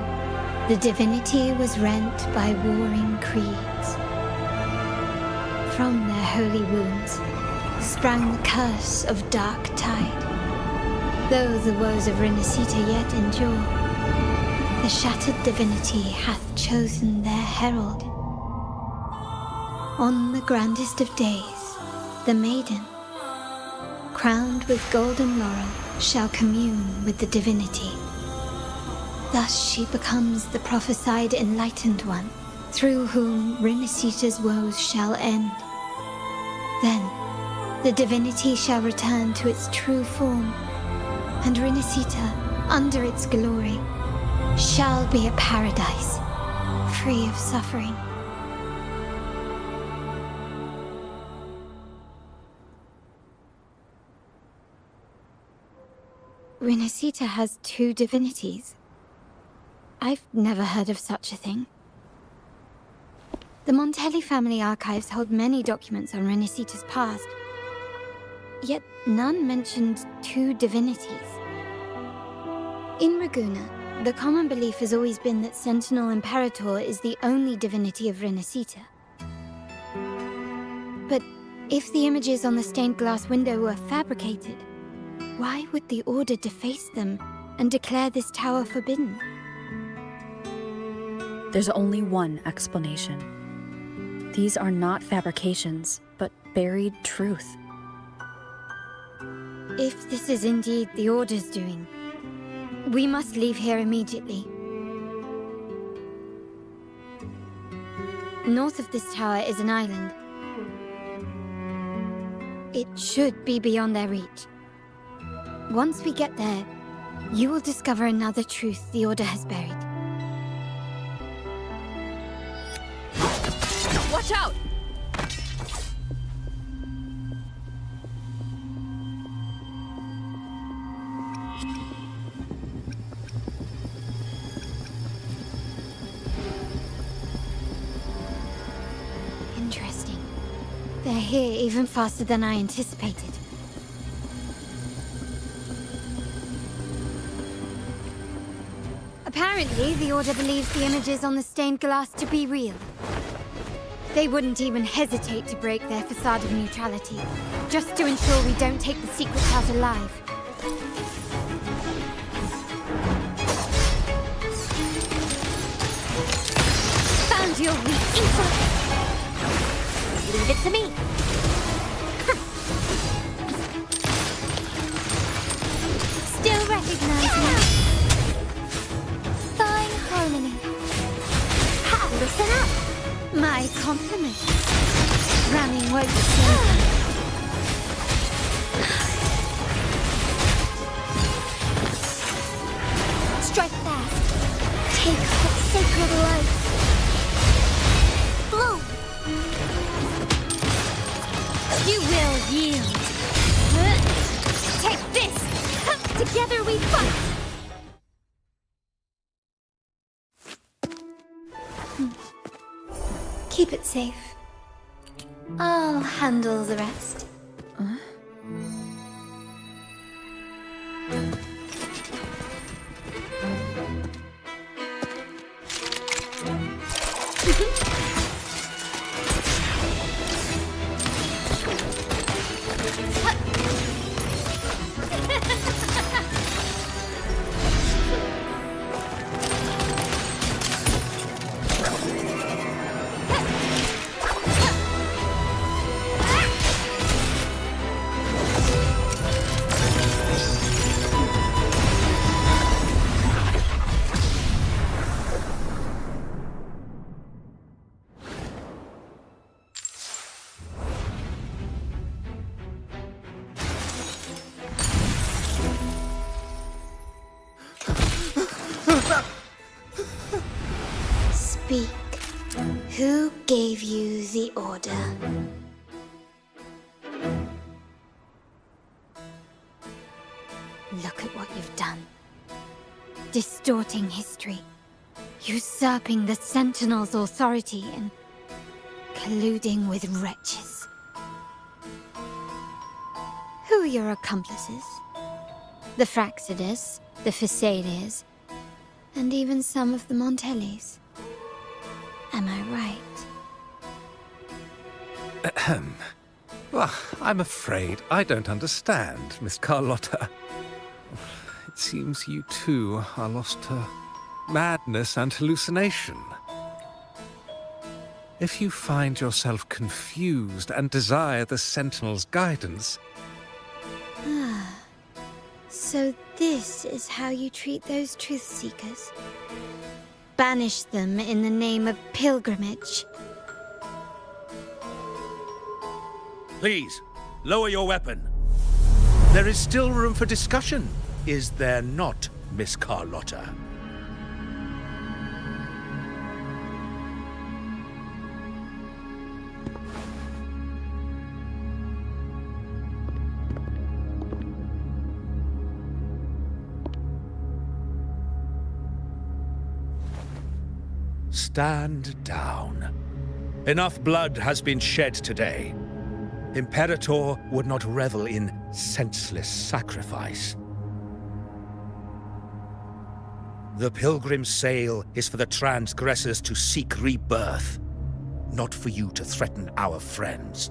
the Divinity was rent by warring creeds. From their holy wounds sprang the curse of Dark Tide. Though the woes of Renacita yet endure, the shattered divinity hath chosen their herald. On the grandest of days, the maiden, crowned with golden laurel, shall commune with the divinity. Thus she becomes the prophesied enlightened one, through whom Renacita's woes shall end. Then, the divinity shall return to its true form, and Renacita, under its glory, shall be a paradise, free of suffering. Renacita has two divinities. I've never heard of such a thing. The Montelli family archives hold many documents on Renacita's past, yet none mentioned two divinities. In Ragusa, the common belief has always been that Sentinel Imperator is the only divinity of Renacita. But if the images on the stained glass window were fabricated, why would the Order deface them and declare this tower forbidden? There's only one explanation. These are not fabrications, but buried truth. If this is indeed the Order's doing, we must leave here immediately. North of this tower is an island. It should be beyond their reach. Once we get there, you will discover another truth the Order has buried. Watch out! Interesting. They're here even faster than I anticipated. Apparently, the Order believes the images on the stained glass to be real. They wouldn't even hesitate to break their facade of neutrality, just to ensure we don't take the secret out alive. Found your weak insolence! Leave it to me! Still recognize me? Fine harmony. Ha! Listen up! My compliment. Ramming won't save me. Strike fast. Take what's sacred life. Blow. You will yield. Take this. Together we fight. Keep it safe. I'll handle the rest. gave you the order. Look at what you've done. Distorting history, usurping the Sentinel's authority, and colluding with wretches. Who are your accomplices? The Fraxidus, the Phasaelias, and even some of the Montellis. Am I right? Ahem. Well, I'm afraid I don't understand, Miss Carlotta. It seems you too are lost to madness and hallucination. If you find yourself confused and desire the Sentinel's guidance... Ah, so this is how you treat those truth seekers? Banish them in the name of pilgrimage. Please, lower your weapon. There is still room for discussion, is there not, Miss Carlotta? Stand down. Enough blood has been shed today. Imperator would not revel in senseless sacrifice. The pilgrim's sail is for the transgressors to seek rebirth, not for you to threaten our friends.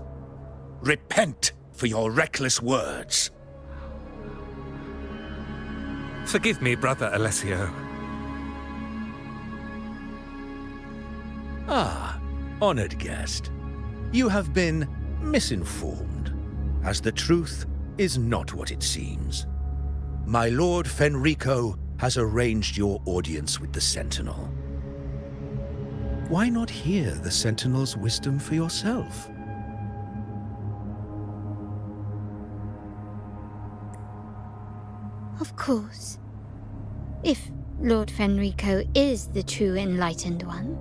Repent for your reckless words. Forgive me, Brother Alessio. Ah, honored guest. You have been misinformed, as the truth is not what it seems. My Lord Fenrico has arranged your audience with the Sentinel. Why not hear the Sentinel's wisdom for yourself? Of course. If Lord Fenrico is the true Enlightened One.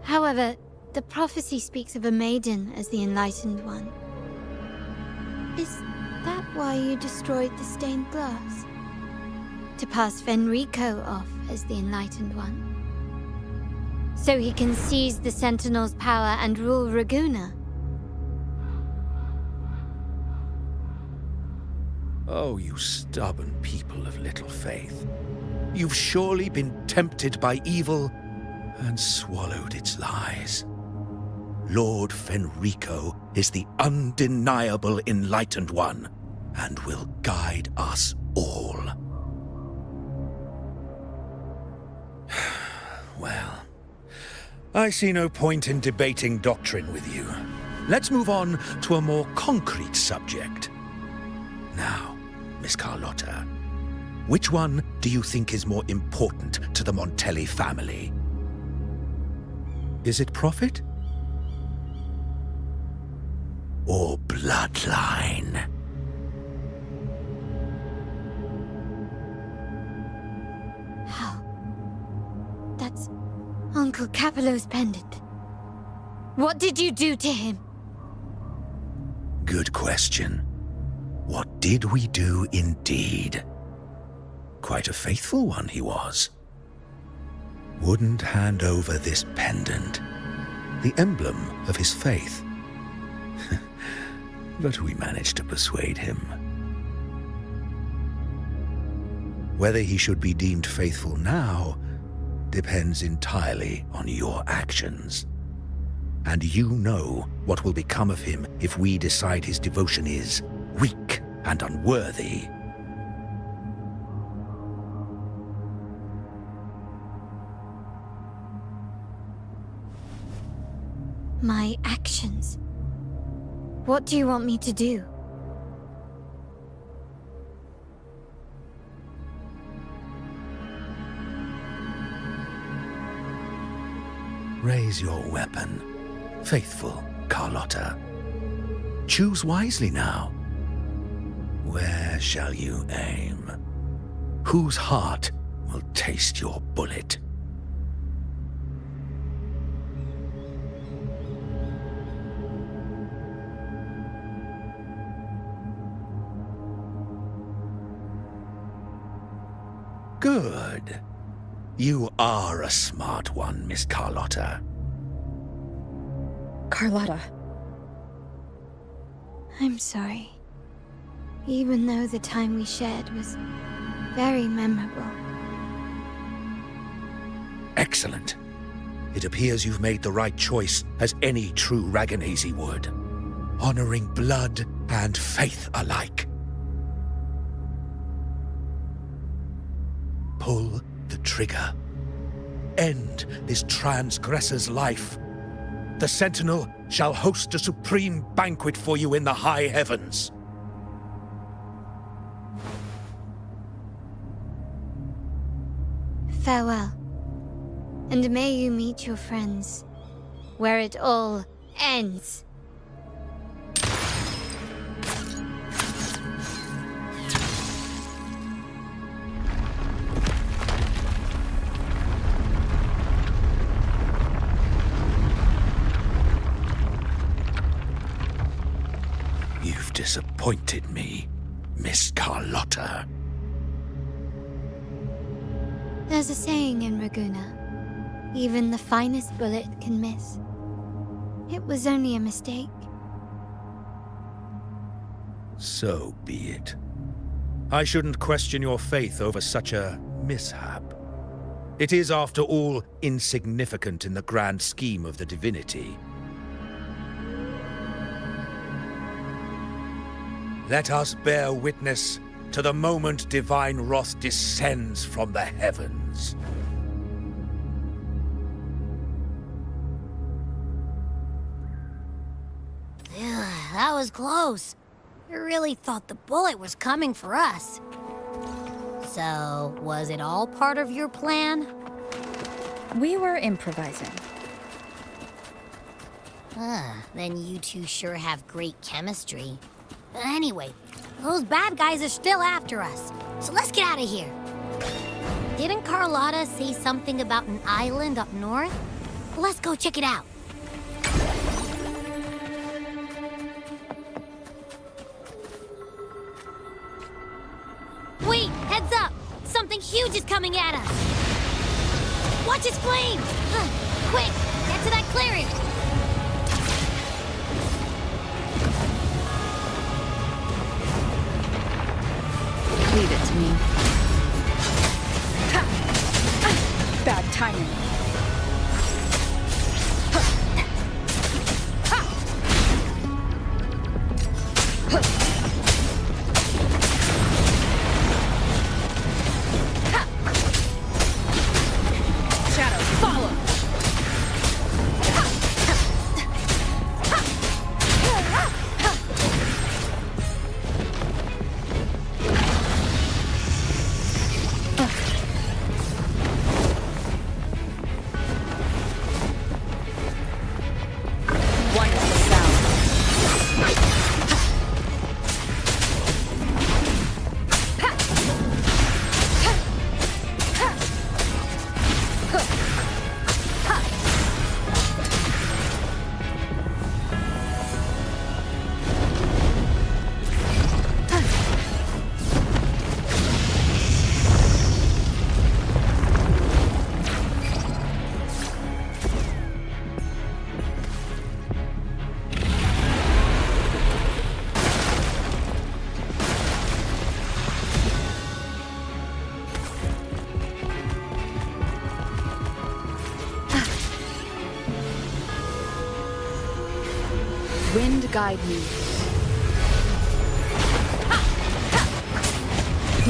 However, the prophecy speaks of a maiden as the Enlightened One. Is that why you destroyed the stained glass? To pass Fenrico off as the Enlightened One? So he can seize the Sentinel's power and rule Raguna? Oh, you stubborn people of little faith. You've surely been tempted by evil and swallowed its lies. Lord Fenrico is the undeniable Enlightened One, and will guide us all. Well, I see no point in debating doctrine with you. Let's move on to a more concrete subject. Now, Miss Carlotta, which one do you think is more important to the Montelli family? Is it profit? Or bloodline? How? That's Uncle Capello's pendant. What did you do to him? Good question. What did we do indeed? Quite a faithful one he was. Wouldn't hand over this pendant, the emblem of his faith. But we managed to persuade him. Whether he should be deemed faithful now depends entirely on your actions. And you know what will become of him if we decide his devotion is weak and unworthy. My actions? What do you want me to do? Raise your weapon, faithful Carlotta. Choose wisely now. Where shall you aim? Whose heart will taste your bullet? Good. You are a smart one, Miss Carlotta. Carlotta. I'm sorry. Even though the time we shared was very memorable. Excellent. It appears you've made the right choice, as any true Raganazi would. Honoring blood and faith alike. Pull the trigger. End this transgressor's life. The Sentinel shall host a supreme banquet for you in the high heavens. Farewell. And may you meet your friends, where it all ends. You've disappointed me, Miss Carlotta. There's a saying in Raguna. Even the finest bullet can miss. It was only a mistake. So be it. I shouldn't question your faith over such a mishap. It is, after all, insignificant in the grand scheme of the divinity. Let us bear witness to the moment divine wrath descends from the heavens. That was close. I really thought the bullet was coming for us. So, was it all part of your plan? We were improvising. Then you two sure have great chemistry. Anyway, those bad guys are still after us, so let's get out of here. Didn't Carlotta say something about an island up north? Let's go check it out. Wait, heads up! Something huge is coming at us! Watch its flames! Quick, get to that clearing! Leave it to me. Bad timing. Shadow, follow! Wind guide me.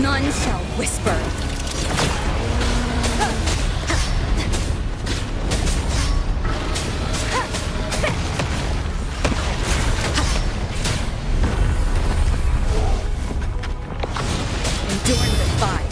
None shall whisper. Enduring the fire.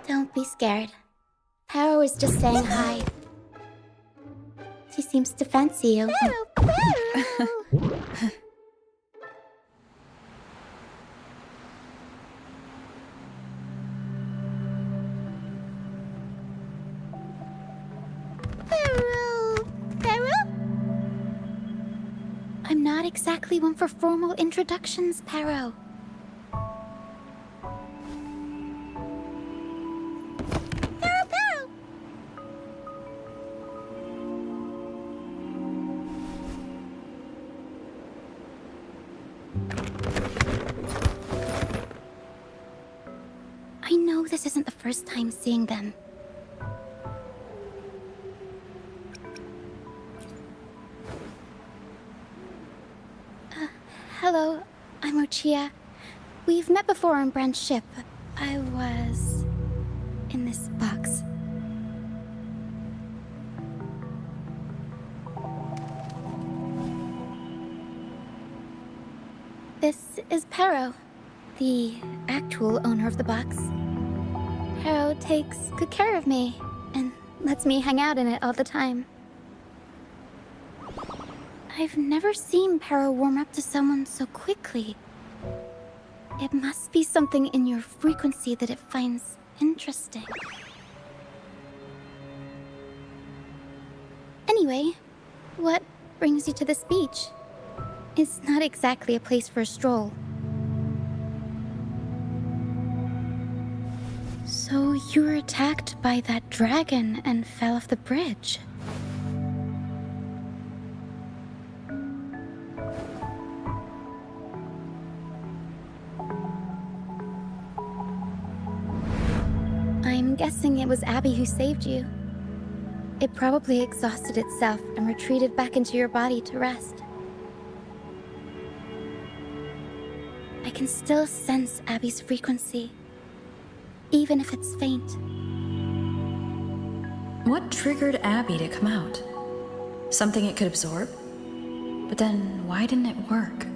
Don't be scared. Paro was just saying hi. She seems to fancy you. I'm not exactly one for formal introductions, Paro. I know this isn't the first time seeing them. Hello, I'm Ochia. We've met before on Brand's ship. I was in this box. This is Paro, the actual owner of the box. Paro takes good care of me and lets me hang out in it all the time. I've never seen Paro warm up to someone so quickly. It must be something in your frequency that it finds interesting. Anyway, what brings you to this beach? It's not exactly a place for a stroll. So you were attacked by that dragon and fell off the bridge. I'm guessing it was Abby who saved you. It probably exhausted itself and retreated back into your body to rest. I can still sense Abby's frequency, even if it's faint. What triggered Abby to come out? Something it could absorb? But then, why didn't it work?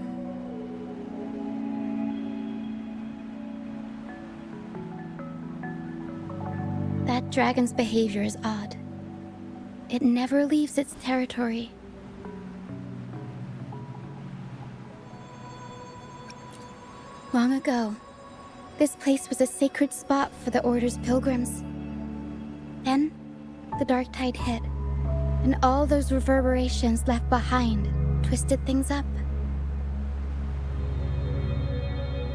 That dragon's behavior is odd. It never leaves its territory. Long ago, this place was a sacred spot for the Order's pilgrims. Then, the dark tide hit, and all those reverberations left behind twisted things up.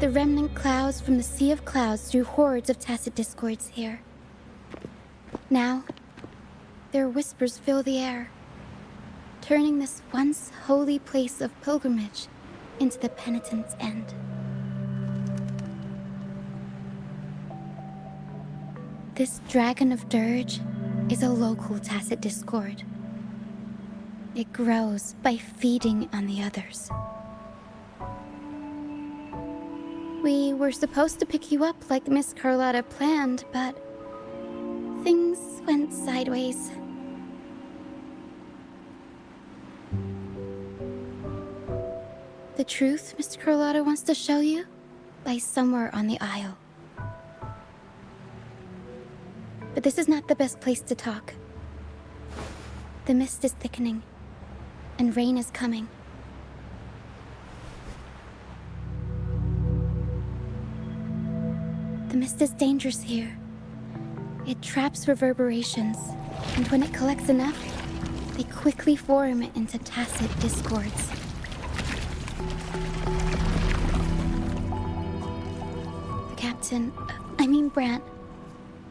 The remnant clouds from the Sea of Clouds drew hordes of tacit discords here. Now, their whispers fill the air, turning this once holy place of pilgrimage into the penitent's end. This Dragon of Dirge is a local tacit discord. It grows by feeding on the others. We were supposed to pick you up like Miss Carlotta planned, but things went sideways. The truth Miss Carlotta wants to show you lies somewhere on the Isle. But this is not the best place to talk. The mist is thickening, and rain is coming. The mist is dangerous here. It traps reverberations, and when it collects enough, they quickly form into tacit discords. The captain, Brant,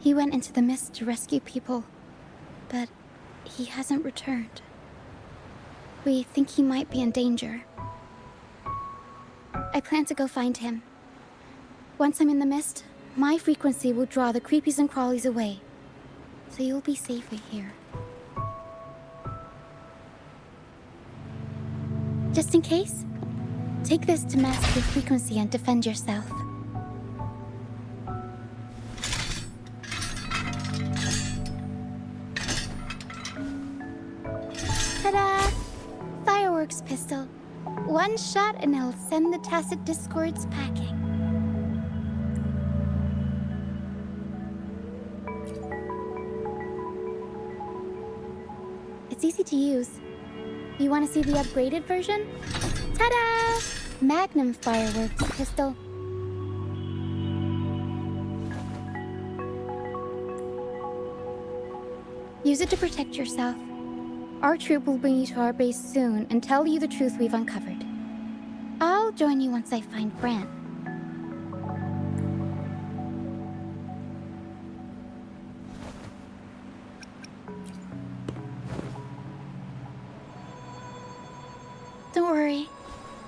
He went into the mist to rescue people, but he hasn't returned. We think he might be in danger. I plan to go find him. Once I'm in the mist, my frequency will draw the creepies and crawlies away, so you'll be safer here. Just in case, take this to mask your frequency and defend yourself. Ta-da! Fireworks pistol. One shot and it'll send the Tacit Discords packing. It's easy to use. You want to see the upgraded version? Ta-da! Magnum fireworks pistol. Use it to protect yourself. Our troop will bring you to our base soon and tell you the truth we've uncovered. I'll join you once I find Brant. Don't worry.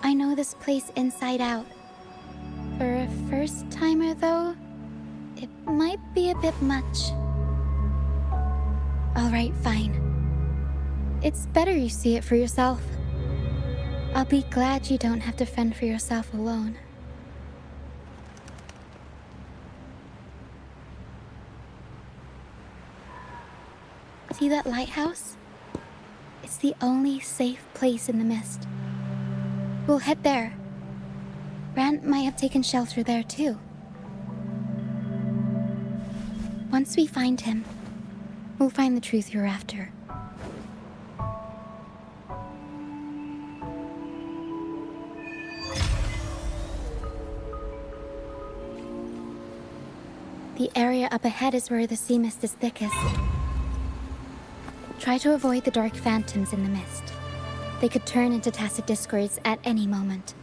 I know this place inside out. For a first-timer, though, it might be a bit much. Alright, fine. It's better you see it for yourself. I'll be glad you don't have to fend for yourself alone. See that lighthouse? It's the only safe place in the mist. We'll head there. Brant might have taken shelter there too. Once we find him, we'll find the truth you're after. The area up ahead is where the sea mist is thickest. Try to avoid the dark phantoms in the mist. They could turn into Tacit Discords at any moment.